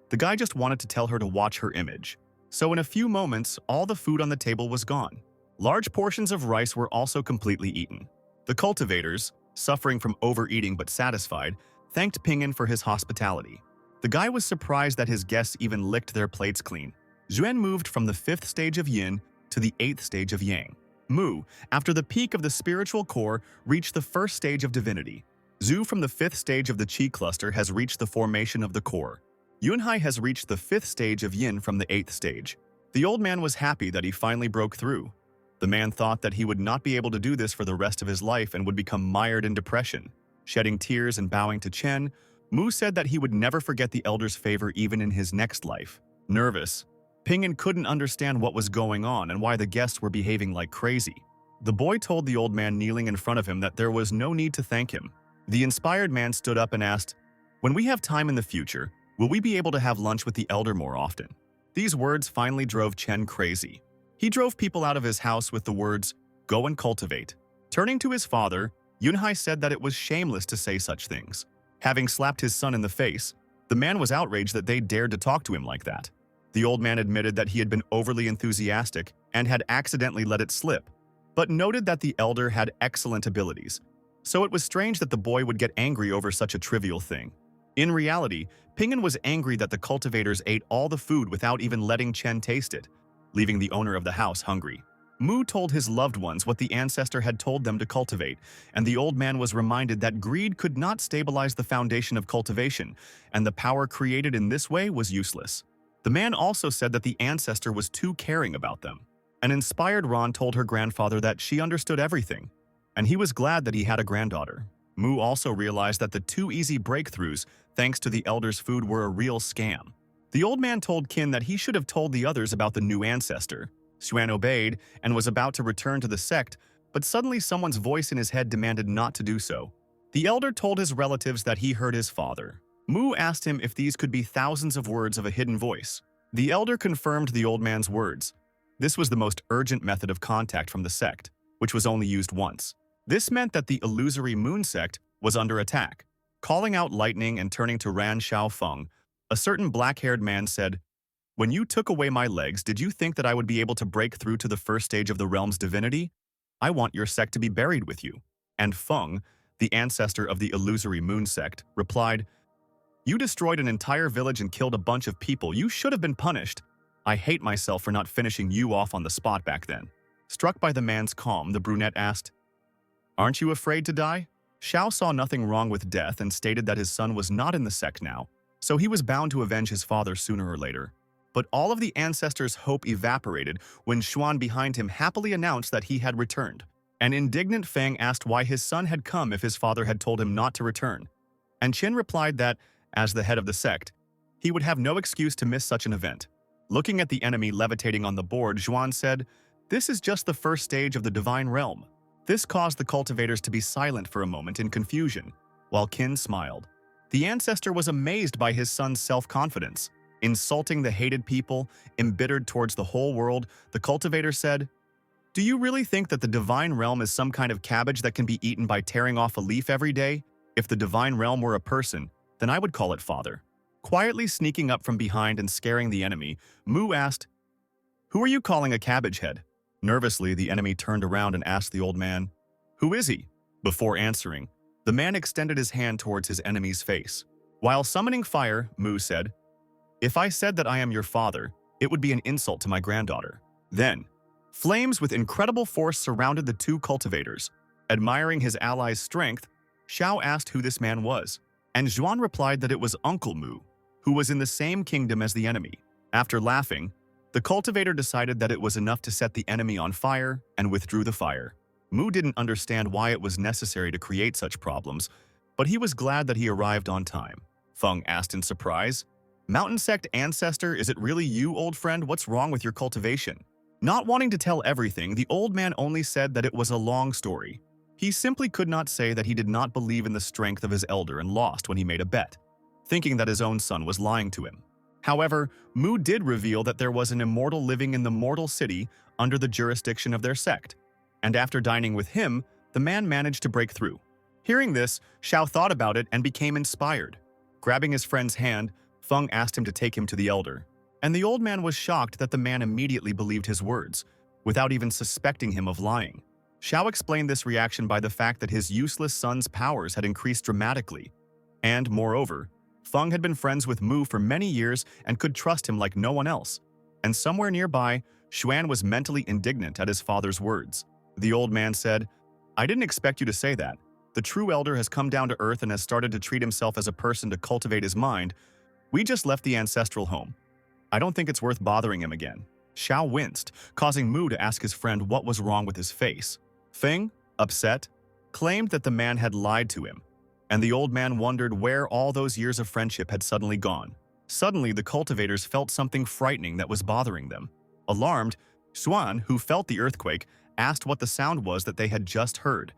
A: the guy just wanted to tell her to watch her image. So in a few moments, all the food on the table was gone. Large portions of rice were also completely eaten. The cultivators, suffering from overeating but satisfied, thanked Ping'an for his hospitality. The guy was surprised that his guests even licked their plates clean. Zhuan moved from the 5th stage of yin to the 8th stage of yang. Mu, after the peak of the spiritual core, reached the 1st stage of divinity. Zhu from the 5th stage of the Qi cluster has reached the formation of the core. Yunhai has reached the 5th stage of yin from the 8th stage. The old man was happy that he finally broke through. The man thought that he would not be able to do this for the rest of his life and would become mired in depression. Shedding tears and bowing to Chen, Mu said that he would never forget the elder's favor even in his next life. Nervous, Ping'an couldn't understand what was going on and why the guests were behaving like crazy. The boy told the old man kneeling in front of him that there was no need to thank him. The inspired man stood up and asked, "When we have time in the future, will we be able to have lunch with the elder more often?" These words finally drove Chen crazy. He drove people out of his house with the words, "Go and cultivate." Turning to his father, Yunhai said that it was shameless to say such things. Having slapped his son in the face, the man was outraged that they dared to talk to him like that. The old man admitted that he had been overly enthusiastic and had accidentally let it slip, but noted that the elder had excellent abilities. So it was strange that the boy would get angry over such a trivial thing. In reality, Ping'an was angry that the cultivators ate all the food without even letting Chen taste it, leaving the owner of the house hungry. Mu told his loved ones what the ancestor had told them to cultivate, and the old man was reminded that greed could not stabilize the foundation of cultivation, and the power created in this way was useless. The man also said that the ancestor was too caring about them. An inspired Ron told her grandfather that she understood everything, and he was glad that he had a granddaughter. Mu also realized that the 2 easy breakthroughs, thanks to the elder's food, were a real scam. The old man told Qin that he should have told the others about the new ancestor. Xuan obeyed and was about to return to the sect, but suddenly someone's voice in his head demanded not to do so. The elder told his relatives that he heard his father. Mu asked him if these could be thousands of words of a hidden voice. The elder confirmed the old man's words. This was the most urgent method of contact from the sect, which was only used once. This meant that the illusory moon sect was under attack. Calling out lightning and turning to Ran Xiaofeng, a certain black-haired man said, "When you took away my legs, did you think that I would be able to break through to the 1st stage of the realm's divinity? I want your sect to be buried with you." And Feng, the ancestor of the illusory moon sect, replied, "You destroyed an entire village and killed a bunch of people. You should have been punished. I hate myself for not finishing you off on the spot back then." Struck by the man's calm, the brunette asked, "Aren't you afraid to die?" Xiao saw nothing wrong with death and stated that his son was not in the sect now, so he was bound to avenge his father sooner or later. But all of the ancestors' hope evaporated when Xuan behind him happily announced that he had returned. An indignant Fang asked why his son had come if his father had told him not to return. And Qin replied that, as the head of the sect, he would have no excuse to miss such an event. Looking at the enemy levitating on the board, Xuan said, "This is just the 1st stage of the divine realm." This caused the cultivators to be silent for a moment in confusion, while Qin smiled. The ancestor was amazed by his son's self-confidence. Insulting the hated people, embittered towards the whole world, the cultivator said, "Do you really think that the divine realm is some kind of cabbage that can be eaten by tearing off a leaf every day? If the divine realm were a person, then I would call it father." Quietly sneaking up from behind and scaring the enemy, Mu asked, "Who are you calling a cabbage head?" Nervously, the enemy turned around and asked the old man, "Who is he?" Before answering, the man extended his hand towards his enemy's face. While summoning fire, Mu said, "If I said that I am your father, it would be an insult to my granddaughter." Then, flames with incredible force surrounded the two cultivators. Admiring his ally's strength, Xiao asked who this man was, and Zhuan replied that it was Uncle Mu, who was in the same kingdom as the enemy. After laughing, the cultivator decided that it was enough to set the enemy on fire and withdrew the fire. Mu didn't understand why it was necessary to create such problems, but he was glad that he arrived on time. Feng asked in surprise, "Mountain sect ancestor, is it really you, old friend? What's wrong with your cultivation?" Not wanting to tell everything, the old man only said that it was a long story. He simply could not say that he did not believe in the strength of his elder and lost when he made a bet, thinking that his own son was lying to him. However, Mu did reveal that there was an immortal living in the mortal city under the jurisdiction of their sect, and after dining with him, the man managed to break through. Hearing this, Xiao thought about it and became inspired. Grabbing his friend's hand, Feng asked him to take him to the elder, and the old man was shocked that the man immediately believed his words, without even suspecting him of lying. Xiao explained this reaction by the fact that his useless son's powers had increased dramatically, and, moreover, Feng had been friends with Mu for many years and could trust him like no one else. And somewhere nearby, Xuan was mentally indignant at his father's words. The old man said, "I didn't expect you to say that. The true elder has come down to earth and has started to treat himself as a person to cultivate his mind. We just left the ancestral home. I don't think it's worth bothering him again." Xiao winced, causing Mu to ask his friend what was wrong with his face. Feng, upset, claimed that the man had lied to him, and the old man wondered where all those years of friendship had suddenly gone. Suddenly, the cultivators felt something frightening that was bothering them. Alarmed, Xuan, who felt the earthquake, asked what the sound was that they had just heard,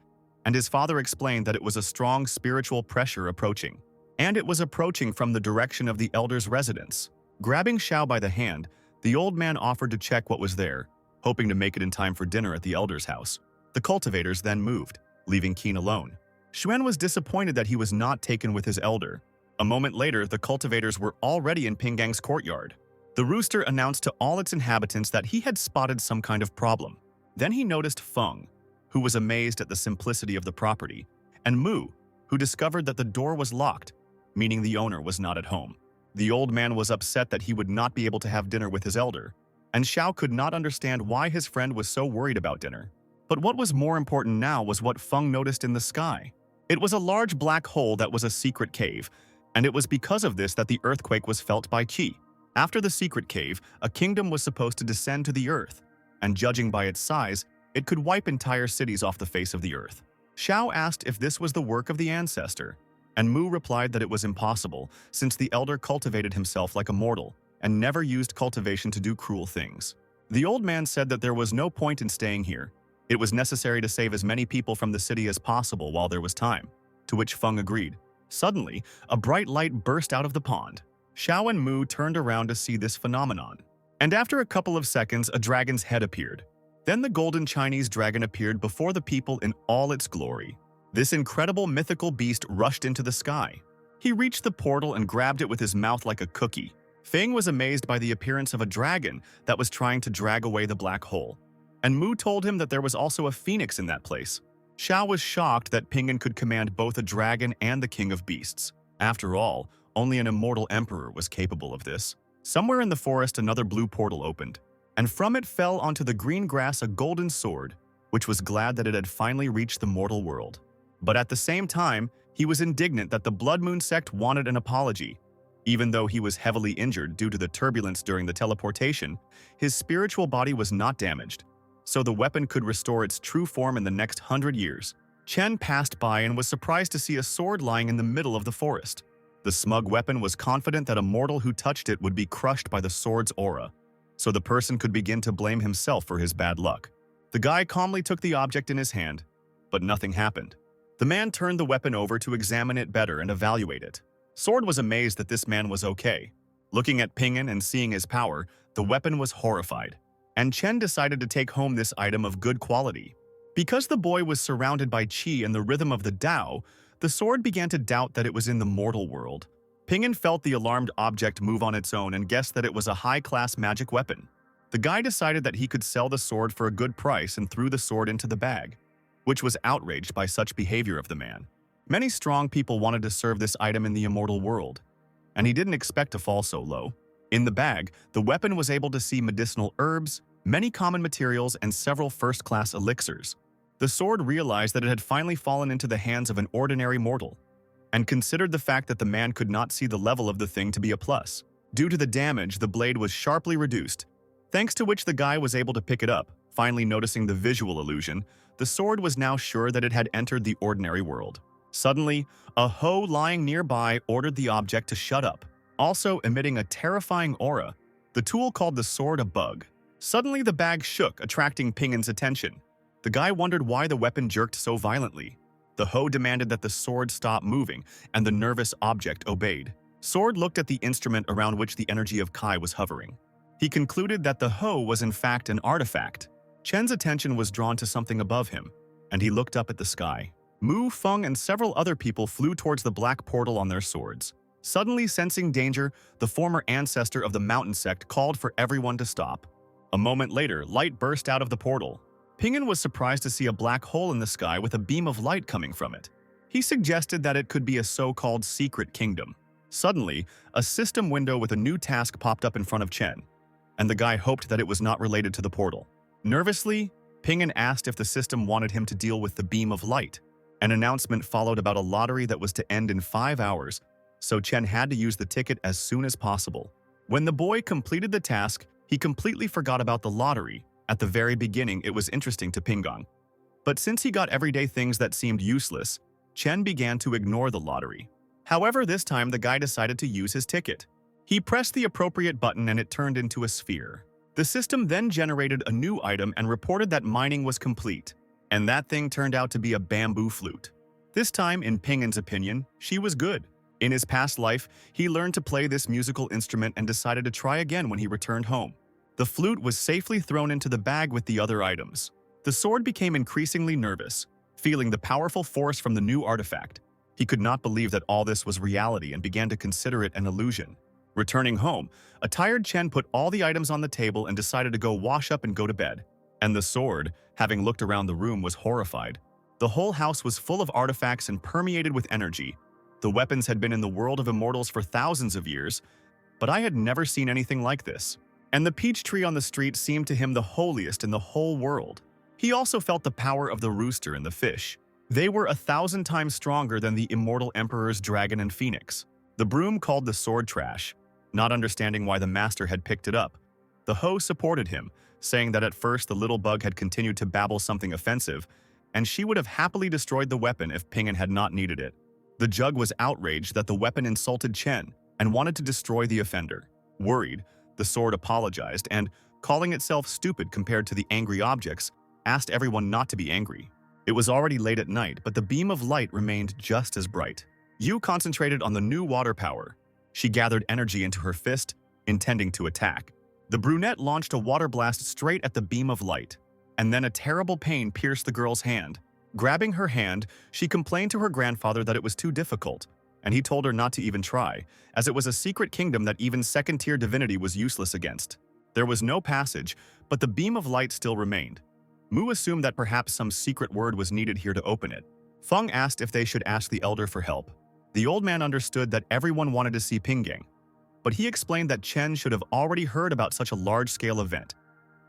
A: and his father explained that it was a strong spiritual pressure approaching, and it was approaching from the direction of the elder's residence. Grabbing Xiao by the hand, the old man offered to check what was there, hoping to make it in time for dinner at the elder's house. The cultivators then moved, leaving Qin alone. Xuan was disappointed that he was not taken with his elder. A moment later, the cultivators were already in Pinggang's courtyard. The rooster announced to all its inhabitants that he had spotted some kind of problem. Then he noticed Feng, who was amazed at the simplicity of the property, and Mu, who discovered that the door was locked, meaning the owner was not at home. The old man was upset that he would not be able to have dinner with his elder, and Xiao could not understand why his friend was so worried about dinner. But what was more important now was what Feng noticed in the sky. It was a large black hole that was a secret cave, and it was because of this that the earthquake was felt by Qi. After the secret cave, a kingdom was supposed to descend to the earth, and judging by its size, it could wipe entire cities off the face of the earth. Xiao asked if this was the work of the ancestor, and Mu replied that it was impossible, since the elder cultivated himself like a mortal, and never used cultivation to do cruel things. The old man said that there was no point in staying here. It was necessary to save as many people from the city as possible while there was time, to which Feng agreed. Suddenly, a bright light burst out of the pond. Xiao and Mu turned around to see this phenomenon, and after a couple of seconds, a dragon's head appeared. Then the golden Chinese dragon appeared before the people in all its glory. This incredible mythical beast rushed into the sky. He reached the portal and grabbed it with his mouth like a cookie. Feng was amazed by the appearance of a dragon that was trying to drag away the black hole, and Mu told him that there was also a phoenix in that place. Xiao was shocked that Pingan could command both a dragon and the king of beasts. After all, only an immortal emperor was capable of this. Somewhere in the forest, another blue portal opened, and from it fell onto the green grass a golden sword, which was glad that it had finally reached the mortal world. But at the same time, he was indignant that the Blood Moon sect wanted an apology. Even though he was heavily injured due to the turbulence during the teleportation, his spiritual body was not damaged, so the weapon could restore its true form in the next 100 years. Chen passed by and was surprised to see a sword lying in the middle of the forest. The smug weapon was confident that a mortal who touched it would be crushed by the sword's aura, so the person could begin to blame himself for his bad luck. The guy calmly took the object in his hand, but nothing happened. The man turned the weapon over to examine it better and evaluate it. Sword was amazed that this man was okay. Looking at Pingan and seeing his power, the weapon was horrified, and Chen decided to take home this item of good quality. Because the boy was surrounded by qi and the rhythm of the Tao, the sword began to doubt that it was in the mortal world. Pingan felt the alarmed object move on its own and guessed that it was a high-class magic weapon. The guy decided that he could sell the sword for a good price and threw the sword into the bag, which was outraged by such behavior of the man. Many strong people wanted to serve this item in the immortal world, and he didn't expect to fall so low. In the bag, the weapon was able to see medicinal herbs, many common materials, and several first-class elixirs. The sword realized that it had finally fallen into the hands of an ordinary mortal, and considered the fact that the man could not see the level of the thing to be a plus. Due to the damage, the blade was sharply reduced, thanks to which the guy was able to pick it up. Finally noticing the visual illusion, the sword was now sure that it had entered the ordinary world. Suddenly, a hoe lying nearby ordered the object to shut up, also emitting a terrifying aura. The tool called the sword a bug. Suddenly, the bag shook, attracting Pingin's attention. The guy wondered why the weapon jerked so violently. The hoe demanded that the sword stop moving, and the nervous object obeyed. Sword looked at the instrument around which the energy of Kai was hovering. He concluded that the hoe was in fact an artifact. Chen's attention was drawn to something above him, and he looked up at the sky. Mu, Feng, and several other people flew towards the black portal on their swords. Suddenly sensing danger, the former ancestor of the mountain sect called for everyone to stop. A moment later, light burst out of the portal. Pingin was surprised to see a black hole in the sky with a beam of light coming from it. He suggested that it could be a so-called secret kingdom. Suddenly, a system window with a new task popped up in front of Chen, and the guy hoped that it was not related to the portal. Nervously, Pingin asked if the system wanted him to deal with the beam of light. An announcement followed about a lottery that was to end in 5 hours, so Chen had to use the ticket as soon as possible. When the boy completed the task, he completely forgot about the lottery. At the very beginning, it was interesting to Pingang. But since he got everyday things that seemed useless, Chen began to ignore the lottery. However, this time the guy decided to use his ticket. He pressed the appropriate button and it turned into a sphere. The system then generated a new item and reported that mining was complete, and that thing turned out to be a bamboo flute. This time, in Pingin's opinion, she was good. In his past life, he learned to play this musical instrument and decided to try again when he returned home. The flute was safely thrown into the bag with the other items. The sword became increasingly nervous, feeling the powerful force from the new artifact. He could not believe that all this was reality and began to consider it an illusion. Returning home, a tired Chen put all the items on the table and decided to go wash up and go to bed. And the sword, having looked around the room, was horrified. The whole house was full of artifacts and permeated with energy. The weapons had been in the world of immortals for thousands of years, but I had never seen anything like this. And the peach tree on the street seemed to him the holiest in the whole world. He also felt the power of the rooster and the fish. They were 1,000 times stronger than the immortal emperor's dragon and phoenix. The broom called the sword trash, not understanding why the master had picked it up. The hoe supported him, saying that at first the little bug had continued to babble something offensive, and she would have happily destroyed the weapon if Pingin had not needed it. The jug was outraged that the weapon insulted Chen and wanted to destroy the offender. Worried, the sword apologized and, calling itself stupid compared to the angry objects, asked everyone not to be angry. It was already late at night, but the beam of light remained just as bright. Yu concentrated on the new water power. She gathered energy into her fist, intending to attack. The brunette launched a water blast straight at the beam of light, and then a terrible pain pierced the girl's hand. Grabbing her hand, she complained to her grandfather that it was too difficult, and he told her not to even try, as it was a secret kingdom that even second-tier divinity was useless against. There was no passage, but the beam of light still remained. Mu assumed that perhaps some secret word was needed here to open it. Feng asked if they should ask the elder for help. The old man understood that everyone wanted to see Pingang, but he explained that Chen should have already heard about such a large-scale event,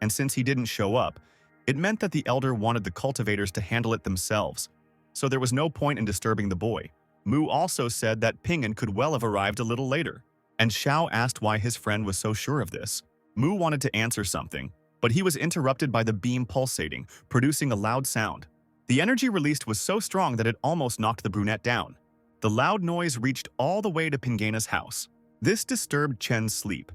A: and since he didn't show up, it meant that the elder wanted the cultivators to handle it themselves, so there was no point in disturbing the boy. Mu also said that Pingan could well have arrived a little later, and Xiao asked why his friend was so sure of this. Mu wanted to answer something, but he was interrupted by the beam pulsating, producing a loud sound. The energy released was so strong that it almost knocked the brunette down. The loud noise reached all the way to Pingaina's house. This disturbed Chen's sleep,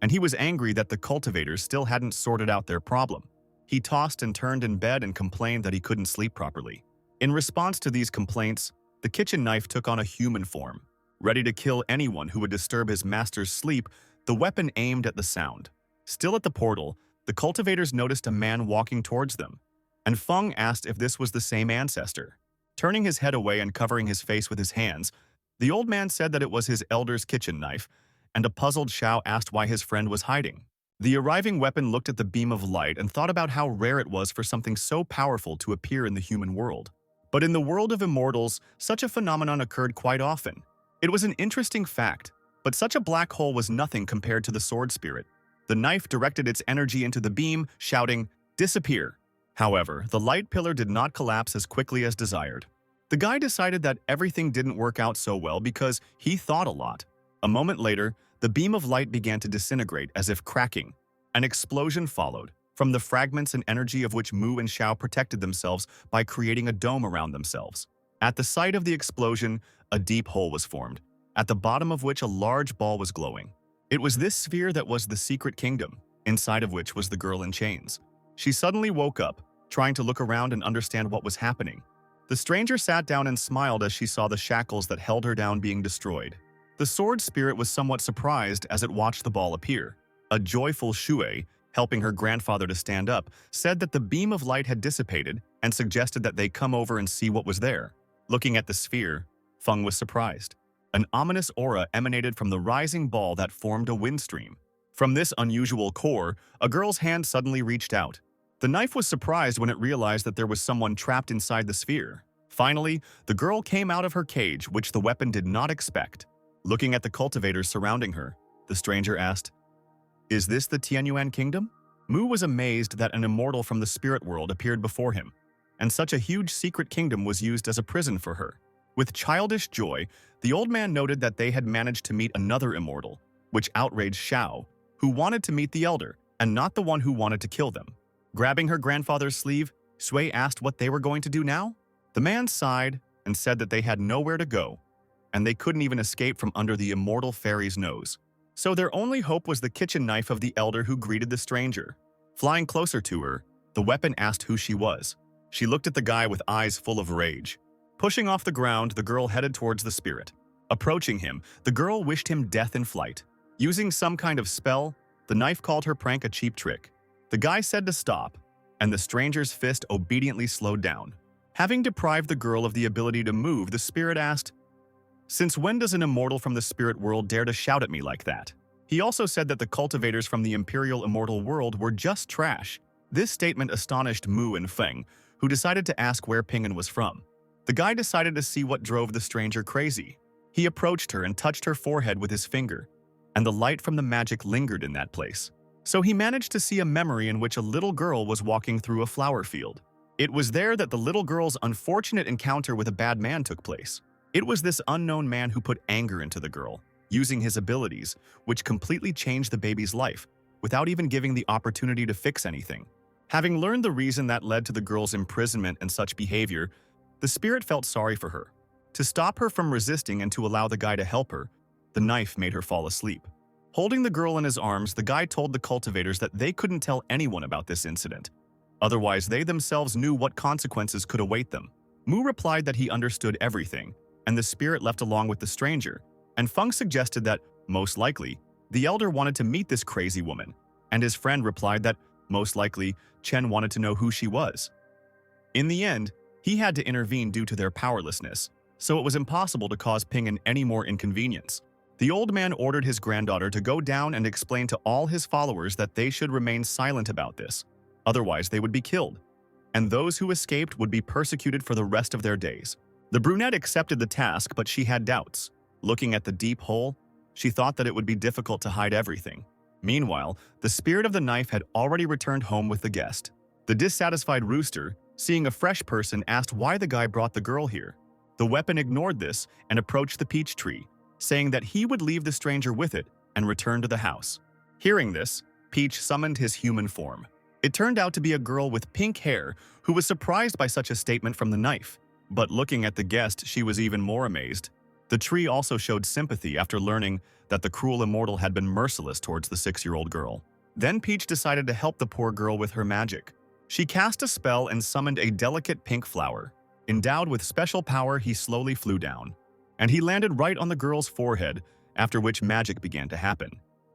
A: and he was angry that the cultivators still hadn't sorted out their problem. He tossed and turned in bed and complained that he couldn't sleep properly. In response to these complaints, the kitchen knife took on a human form. Ready to kill anyone who would disturb his master's sleep, the weapon aimed at the sound. Still at the portal, the cultivators noticed a man walking towards them, and Feng asked if this was the same ancestor. Turning his head away and covering his face with his hands, the old man said that it was his elder's kitchen knife, and a puzzled Xiao asked why his friend was hiding. The arriving weapon looked at the beam of light and thought about how rare it was for something so powerful to appear in the human world. But in the world of immortals, such a phenomenon occurred quite often. It was an interesting fact, but such a black hole was nothing compared to the sword spirit. The knife directed its energy into the beam, shouting, "Disappear." However, the light pillar did not collapse as quickly as desired. The guy decided that everything didn't work out so well because he thought a lot. A moment later, the beam of light began to disintegrate as if cracking. An explosion followed, from the fragments and energy of which Mu and Xiao protected themselves by creating a dome around themselves. At the site of the explosion, a deep hole was formed, at the bottom of which a large ball was glowing. It was this sphere that was the secret kingdom, inside of which was the girl in chains. She suddenly woke up, trying to look around and understand what was happening. The stranger sat down and smiled as she saw the shackles that held her down being destroyed. The sword spirit was somewhat surprised as it watched the ball appear. A joyful Shui, helping her grandfather to stand up, said that the beam of light had dissipated and suggested that they come over and see what was there. Looking at the sphere, Feng was surprised. An ominous aura emanated from the rising ball that formed a wind stream. From this unusual core, a girl's hand suddenly reached out. The knife was surprised when it realized that there was someone trapped inside the sphere. Finally, the girl came out of her cage, which the weapon did not expect. Looking at the cultivators surrounding her, the stranger asked, "Is this the Tianyuan kingdom?" Mu was amazed that an immortal from the spirit world appeared before him, and such a huge secret kingdom was used as a prison for her. With childish joy, the old man noted that they had managed to meet another immortal, which outraged Xiao, who wanted to meet the elder, and not the one who wanted to kill them. Grabbing her grandfather's sleeve, Sui asked what they were going to do now. The man sighed and said that they had nowhere to go, and they couldn't even escape from under the immortal fairy's nose. So their only hope was the kitchen knife of the elder who greeted the stranger. Flying closer to her, the weapon asked who she was. She looked at the guy with eyes full of rage. Pushing off the ground, the girl headed towards the spirit. Approaching him, the girl wished him death in flight. Using some kind of spell, the knife called her prank a cheap trick. The guy said to stop, and the stranger's fist obediently slowed down. Having deprived the girl of the ability to move, the spirit asked, "Since when does an immortal from the spirit world dare to shout at me like that?" He also said that the cultivators from the imperial immortal world were just trash. This statement astonished Mu and Feng, who decided to ask where Ping'an was from. The guy decided to see what drove the stranger crazy. He approached her and touched her forehead with his finger, and the light from the magic lingered in that place. So he managed to see a memory in which a little girl was walking through a flower field. It was there that the little girl's unfortunate encounter with a bad man took place. It was this unknown man who put anger into the girl, using his abilities, which completely changed the baby's life, without even giving the opportunity to fix anything. Having learned the reason that led to the girl's imprisonment and such behavior, the spirit felt sorry for her. To stop her from resisting and to allow the guy to help her, the knife made her fall asleep. Holding the girl in his arms, the guy told the cultivators that they couldn't tell anyone about this incident. Otherwise, they themselves knew what consequences could await them. Mu replied that he understood everything, and the spirit left along with the stranger, and Feng suggested that, most likely, the elder wanted to meet this crazy woman, and his friend replied that, most likely, Chen wanted to know who she was. In the end, he had to intervene due to their powerlessness, so it was impossible to cause Ping'an any more inconvenience. The old man ordered his granddaughter to go down and explain to all his followers that they should remain silent about this, otherwise they would be killed, and those who escaped would be persecuted for the rest of their days. The brunette accepted the task, but she had doubts. Looking at the deep hole, she thought that it would be difficult to hide everything. Meanwhile, the spirit of the knife had already returned home with the guest. The dissatisfied rooster, seeing a fresh person, asked why the guy brought the girl here. The weapon ignored this and approached the peach tree, saying that he would leave the stranger with it and return to the house. Hearing this, Peach summoned his human form. It turned out to be a girl with pink hair who was surprised by such a statement from the knife. But looking at the guest, she was even more amazed. The tree also showed sympathy after learning that the cruel immortal had been merciless towards the 6-year-old girl. Then Peach decided to help the poor girl with her magic. She cast a spell and summoned a delicate pink flower. Endowed with special power, he slowly flew down, and he landed right on the girl's forehead, after which magic began to happen.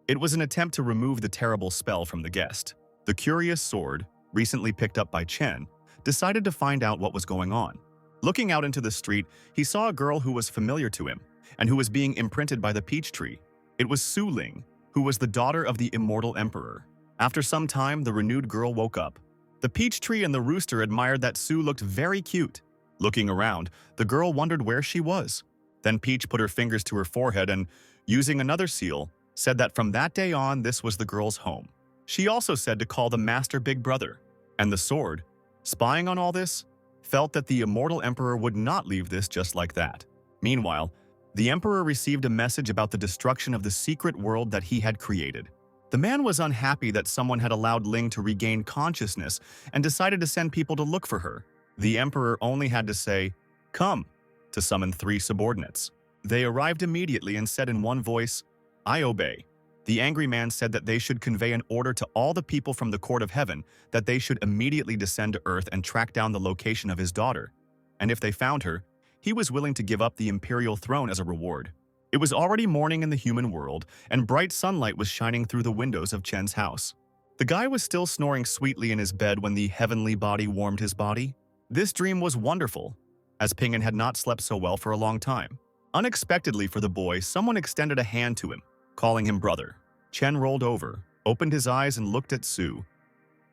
A: It was an attempt to remove the terrible spell from the guest. The curious sword, recently picked up by Chen, decided to find out what was going on. Looking out into the street, he saw a girl who was familiar to him, and who was being imprinted by the peach tree. It was Su Ling, who was the daughter of the immortal emperor. After some time, the renewed girl woke up. The peach tree and the rooster admired that Sue looked very cute. Looking around, the girl wondered where she was. Then Peach put her fingers to her forehead and, using another seal, said that from that day on this was the girl's home. She also said to call the master Big Brother. And the sword, spying on all this, felt that the immortal emperor would not leave this just like that. Meanwhile, the emperor received a message about the destruction of the secret world that he had created. The man was unhappy that someone had allowed Ling to regain consciousness and decided to send people to look for her. The emperor only had to say, "Come," to summon 3 subordinates. They arrived immediately and said in one voice, "I obey." The angry man said that they should convey an order to all the people from the court of heaven that they should immediately descend to earth and track down the location of his daughter. And if they found her, he was willing to give up the imperial throne as a reward. It was already morning in the human world, and bright sunlight was shining through the windows of Chen's house. The guy was still snoring sweetly in his bed when the heavenly body warmed his body. This dream was wonderful, as Ping'an had not slept so well for a long time. Unexpectedly for the boy, someone extended a hand to him, calling him brother. Chen rolled over, opened his eyes and looked at Sue.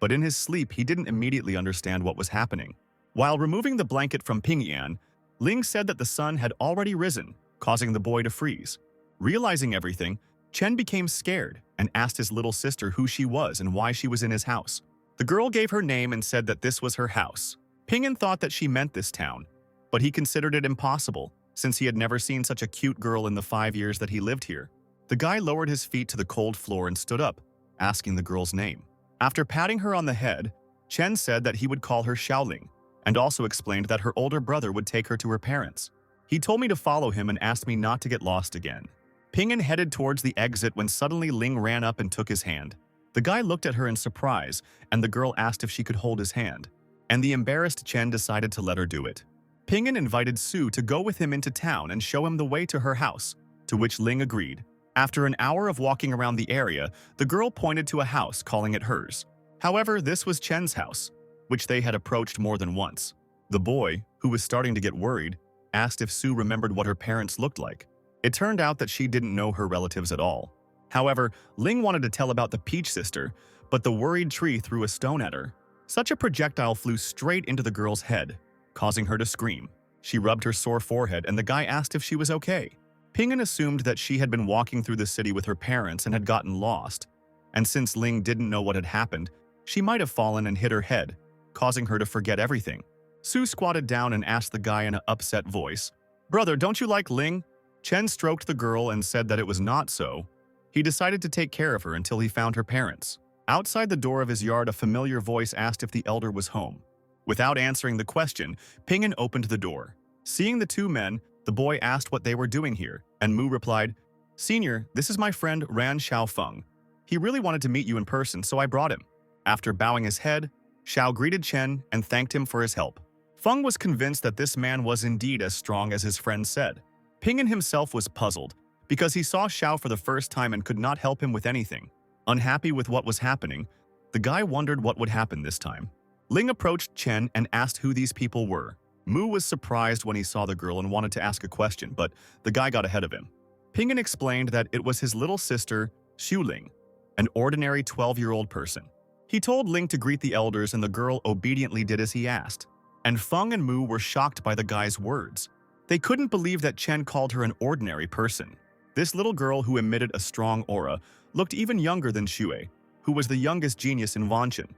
A: But in his sleep, he didn't immediately understand what was happening. While removing the blanket from Pingyan, Ling said that the sun had already risen, causing the boy to freeze. Realizing everything, Chen became scared and asked his little sister who she was and why she was in his house. The girl gave her name and said that this was her house. Ping'an thought that she meant this town, but he considered it impossible since he had never seen such a cute girl in the 5 years that he lived here. The guy lowered his feet to the cold floor and stood up, asking the girl's name. After patting her on the head, Chen said that he would call her Xiaoling, and also explained that her older brother would take her to her parents. He told me to follow him and asked me not to get lost again. Ping'an headed towards the exit when suddenly Ling ran up and took his hand. The guy looked at her in surprise, and the girl asked if she could hold his hand. And the embarrassed Chen decided to let her do it. Ping'an invited Sue to go with him into town and show him the way to her house, to which Ling agreed. After an hour of walking around the area, the girl pointed to a house, calling it hers. However, this was Chen's house, which they had approached more than once. The boy, who was starting to get worried, asked if Sue remembered what her parents looked like. It turned out that she didn't know her relatives at all. However, Ling wanted to tell about the Peach sister, but the worried tree threw a stone at her. Such a projectile flew straight into the girl's head, causing her to scream. She rubbed her sore forehead and the guy asked if she was okay. Ping'an assumed that she had been walking through the city with her parents and had gotten lost. And since Ling didn't know what had happened, she might have fallen and hit her head, causing her to forget everything. Sue squatted down and asked the guy in an upset voice, "Brother, don't you like Ling?" Chen stroked the girl and said that it was not so. He decided to take care of her until he found her parents. Outside the door of his yard, a familiar voice asked if the elder was home. Without answering the question, Ping'an opened the door. Seeing the 2 men, the boy asked what they were doing here, and Mu replied, "Senior, this is my friend Ran Xiaofeng. He really wanted to meet you in person, so I brought him." After bowing his head, Xiao greeted Chen and thanked him for his help. Feng was convinced that this man was indeed as strong as his friend said. Ping'an himself was puzzled, because he saw Xiao for the first time and could not help him with anything. Unhappy with what was happening, the guy wondered what would happen this time. Ling approached Chen and asked who these people were. Mu was surprised when he saw the girl and wanted to ask a question, but the guy got ahead of him. Ping'an explained that it was his little sister, Xiuling, an ordinary 12-year-old person. He told Ling to greet the elders and the girl obediently did as he asked. And Feng and Mu were shocked by the guy's words. They couldn't believe that Chen called her an ordinary person. This little girl who emitted a strong aura looked even younger than Xue, who was the youngest genius in Wanchen.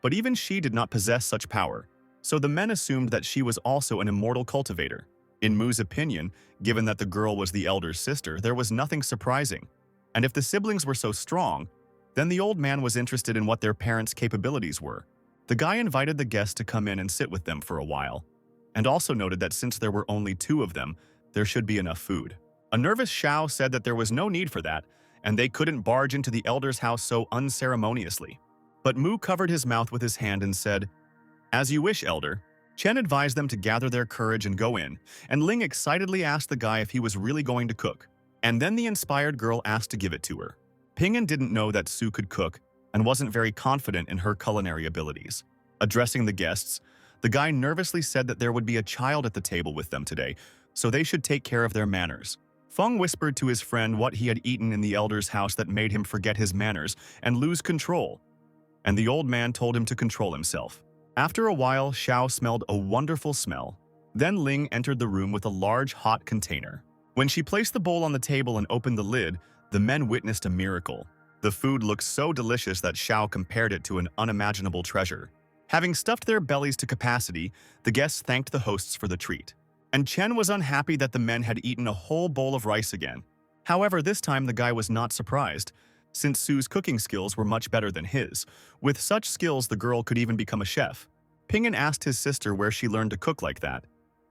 A: But even she did not possess such power, so the men assumed that she was also an immortal cultivator. In Mu's opinion, given that the girl was the elder's sister, there was nothing surprising. And if the siblings were so strong, then the old man was interested in what their parents' capabilities were. The guy invited the guests to come in and sit with them for a while, and also noted that since there were only 2 of them, there should be enough food. A nervous Xiao said that there was no need for that, and they couldn't barge into the elder's house so unceremoniously. But Mu covered his mouth with his hand and said, "As you wish, elder." Chen advised them to gather their courage and go in, and Ling excitedly asked the guy if he was really going to cook. And then the inspired girl asked to give it to her. Ping'an didn't know that Sue could cook and wasn't very confident in her culinary abilities. Addressing the guests, the guy nervously said that there would be a child at the table with them today, so they should take care of their manners. Feng whispered to his friend what he had eaten in the elder's house that made him forget his manners and lose control. and the old man told him to control himself. After a while, Xiao smelled a wonderful smell. Then Ling entered the room with a large hot container. When she placed the bowl on the table and opened the lid, the men witnessed a miracle. The food looked so delicious that Xiao compared it to an unimaginable treasure. Having stuffed their bellies to capacity, the guests thanked the hosts for the treat. And Chen was unhappy that the men had eaten a whole bowl of rice again. However, this time the guy was not surprised, since Sue's cooking skills were much better than his. With such skills, the girl could even become a chef. Ping'an asked his sister where she learned to cook like that,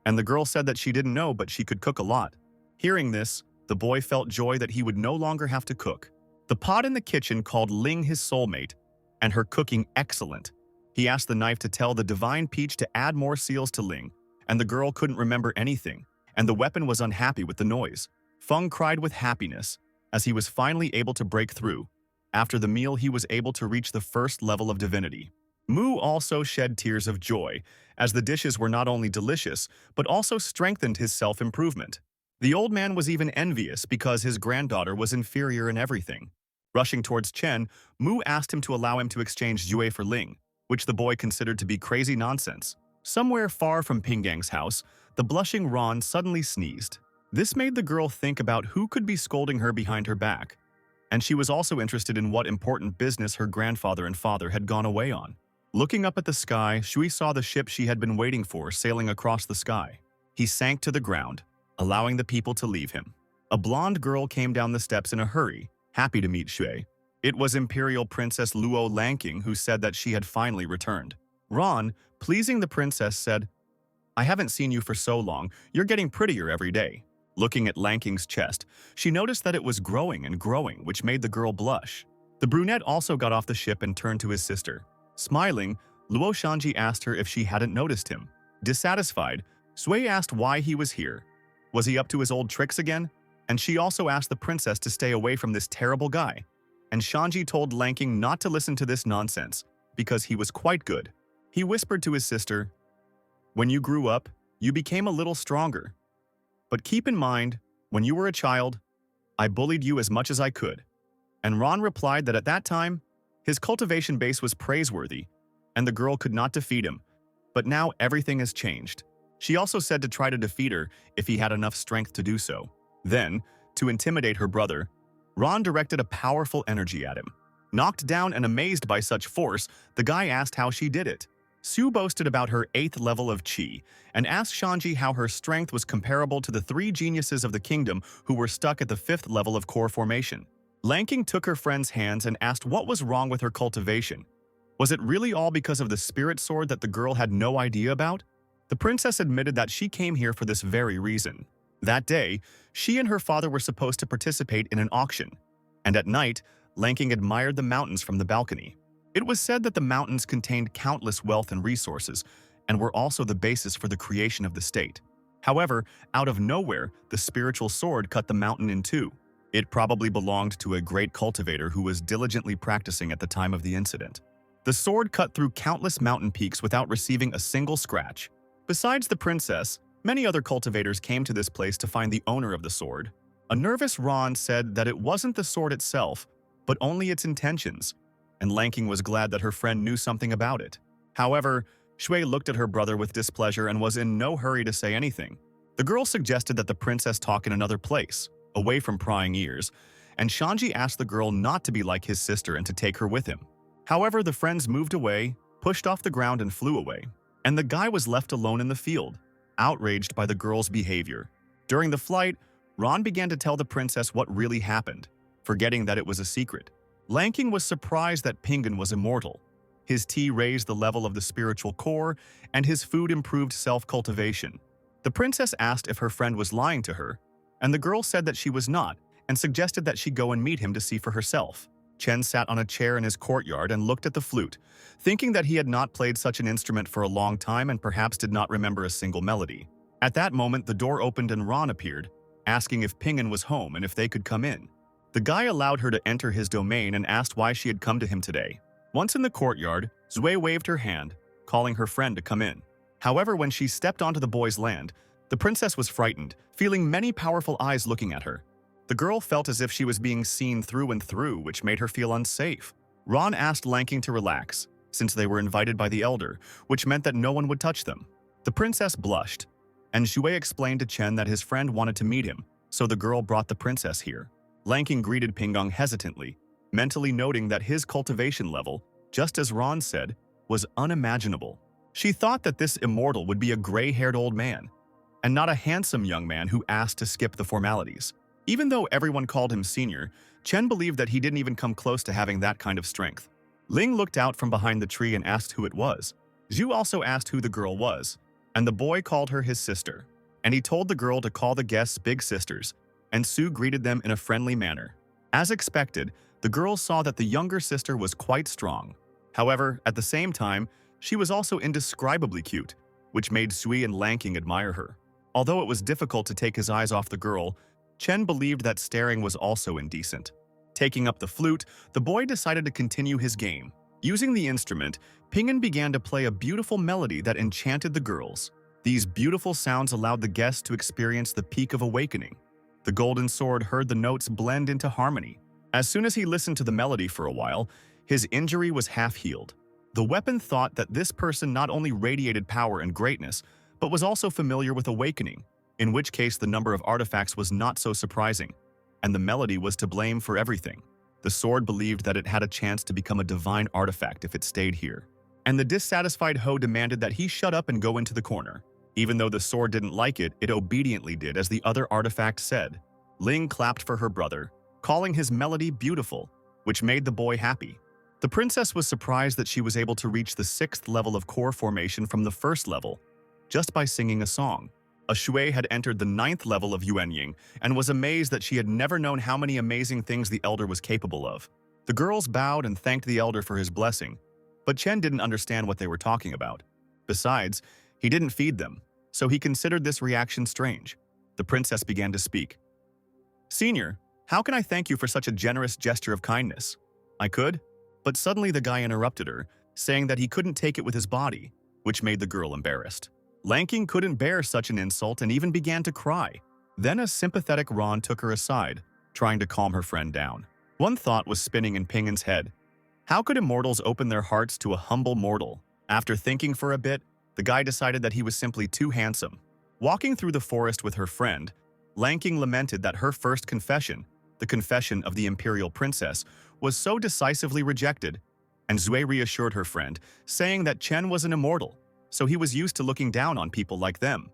A: and the girl said that she didn't know, but she could cook a lot. Hearing this, the boy felt joy that he would no longer have to cook. The pot in the kitchen called Ling his soulmate, and her cooking excellent. He asked the knife to tell the divine peach to add more seals to Ling, and the girl couldn't remember anything, and the weapon was unhappy with the noise. Feng cried with happiness, as he was finally able to break through. After the meal, he was able to reach the first level of divinity. Mu also shed tears of joy, as the dishes were not only delicious, but also strengthened his self-improvement. The old man was even envious because his granddaughter was inferior in everything. Rushing towards Chen, Mu asked him to allow him to exchange Jue for Ling, which the boy considered to be crazy nonsense. Somewhere far from Pinggang's house, the blushing Ron suddenly sneezed. This made the girl think about who could be scolding her behind her back, and she was also interested in what important business her grandfather and father had gone away on. Looking up at the sky, Shui saw the ship she had been waiting for sailing across the sky. He sank to the ground, allowing the people to leave him. A blonde girl came down the steps in a hurry, happy to meet Shui. It was Imperial Princess Luo Lanking who said that she had finally returned. Ron, pleasing the princess, said, "I haven't seen you for so long. You're getting prettier every day." Looking at Lanking's chest, she noticed that it was growing and growing, which made the girl blush. The brunette also got off the ship and turned to his sister. Smiling, Luo Shanji asked her if she hadn't noticed him. Dissatisfied, Sui asked why he was here. Was he up to his old tricks again? And she also asked the princess to stay away from this terrible guy. And Shanji told Lanking not to listen to this nonsense, because he was quite good. He whispered to his sister, "When you grew up, you became a little stronger. But keep in mind, when you were a child, I bullied you as much as I could." And Ron replied that at that time, his cultivation base was praiseworthy, and the girl could not defeat him. But now everything has changed. She also said to try to defeat her if he had enough strength to do so. Then, to intimidate her brother, Ron directed a powerful energy at him. Knocked down and amazed by such force, the guy asked how she did it. Sue boasted about her 8th level of Qi and asked Shanji how her strength was comparable to the 3 geniuses of the kingdom who were stuck at the 5th level of core formation. Lanking took her friend's hands and asked what was wrong with her cultivation. Was it really all because of the spirit sword that the girl had no idea about? The princess admitted that she came here for this very reason. That day, she and her father were supposed to participate in an auction, and at night, Lanking admired the mountains from the balcony. It was said that the mountains contained countless wealth and resources, and were also the basis for the creation of the state. However, out of nowhere, the spiritual sword cut the mountain in two. It probably belonged to a great cultivator who was diligently practicing at the time of the incident. The sword cut through countless mountain peaks without receiving a single scratch. Besides the princess, many other cultivators came to this place to find the owner of the sword. A nervous Ron said that it wasn't the sword itself, but only its intentions, and Lanking was glad that her friend knew something about it. However, Shui looked at her brother with displeasure and was in no hurry to say anything. The girl suggested that the princess talk in another place, away from prying ears, and Shanji asked the girl not to be like his sister and to take her with him. However, the friends moved away, pushed off the ground and flew away, and the guy was left alone in the field, outraged by the girl's behavior. During the flight, Ron began to tell the princess what really happened, forgetting that it was a secret. Lanking was surprised that Ping'an was immortal. His tea raised the level of the spiritual core, and his food improved self-cultivation. The princess asked if her friend was lying to her, and the girl said that she was not, and suggested that she go and meet him to see for herself. Chen sat on a chair in his courtyard and looked at the flute, thinking that he had not played such an instrument for a long time and perhaps did not remember a single melody. At that moment, the door opened and Ron appeared, asking if Ping'an was home and if they could come in. The guy allowed her to enter his domain and asked why she had come to him today. Once in the courtyard, Zui waved her hand, calling her friend to come in. However, when she stepped onto the boy's land, the princess was frightened, feeling many powerful eyes looking at her. The girl felt as if she was being seen through and through, which made her feel unsafe. Ron asked Lanking to relax, since they were invited by the elder, which meant that no one would touch them. The princess blushed, and Shui explained to Chen that his friend wanted to meet him, so the girl brought the princess here. Lanking greeted Pinggong hesitantly, mentally noting that his cultivation level, just as Ron said, was unimaginable. She thought that this immortal would be a gray-haired old man, and not a handsome young man who asked to skip the formalities. Even though everyone called him senior, Chen believed that he didn't even come close to having that kind of strength. Ling looked out from behind the tree and asked who it was. Zhu also asked who the girl was, and the boy called her his sister, and he told the girl to call the guests big sisters, and Su greeted them in a friendly manner. As expected, the girl saw that the younger sister was quite strong. However, at the same time, she was also indescribably cute, which made Sui and Lanking admire her. Although it was difficult to take his eyes off the girl, Chen believed that staring was also indecent. Taking up the flute, the boy decided to continue his game. Using the instrument, Pingan began to play a beautiful melody that enchanted the girls. These beautiful sounds allowed the guests to experience the peak of awakening. The golden sword heard the notes blend into harmony. As soon as he listened to the melody for a while, his injury was half healed. The weapon thought that this person not only radiated power and greatness, but was also familiar with awakening, in which case the number of artifacts was not so surprising, and the melody was to blame for everything. The sword believed that it had a chance to become a divine artifact if it stayed here, and the dissatisfied Ho demanded that he shut up and go into the corner. Even though the sword didn't like it, it obediently did as the other artifact said. Ling clapped for her brother, calling his melody beautiful, which made the boy happy. The princess was surprised that she was able to reach the 6th level of core formation from the 1st level, just by singing a song. A Shui had entered the 9th level of Yuanying and was amazed that she had never known how many amazing things the elder was capable of. The girls bowed and thanked the elder for his blessing, but Chen didn't understand what they were talking about. Besides, he didn't feed them, so he considered this reaction strange. The princess began to speak. "Senior, how can I thank you for such a generous gesture of kindness?" "I could?" But suddenly the guy interrupted her, saying that he couldn't take it with his body, which made the girl embarrassed. Lanking couldn't bear such an insult and even began to cry. Then a sympathetic Ron took her aside, trying to calm her friend down. One thought was spinning in Pingan's head. How could immortals open their hearts to a humble mortal? After thinking for a bit, the guy decided that he was simply too handsome. Walking through the forest with her friend, Lanking lamented that her first confession, the confession of the imperial princess, was so decisively rejected, and Zui reassured her friend, saying that Chen was an immortal, so he was used to looking down on people like them.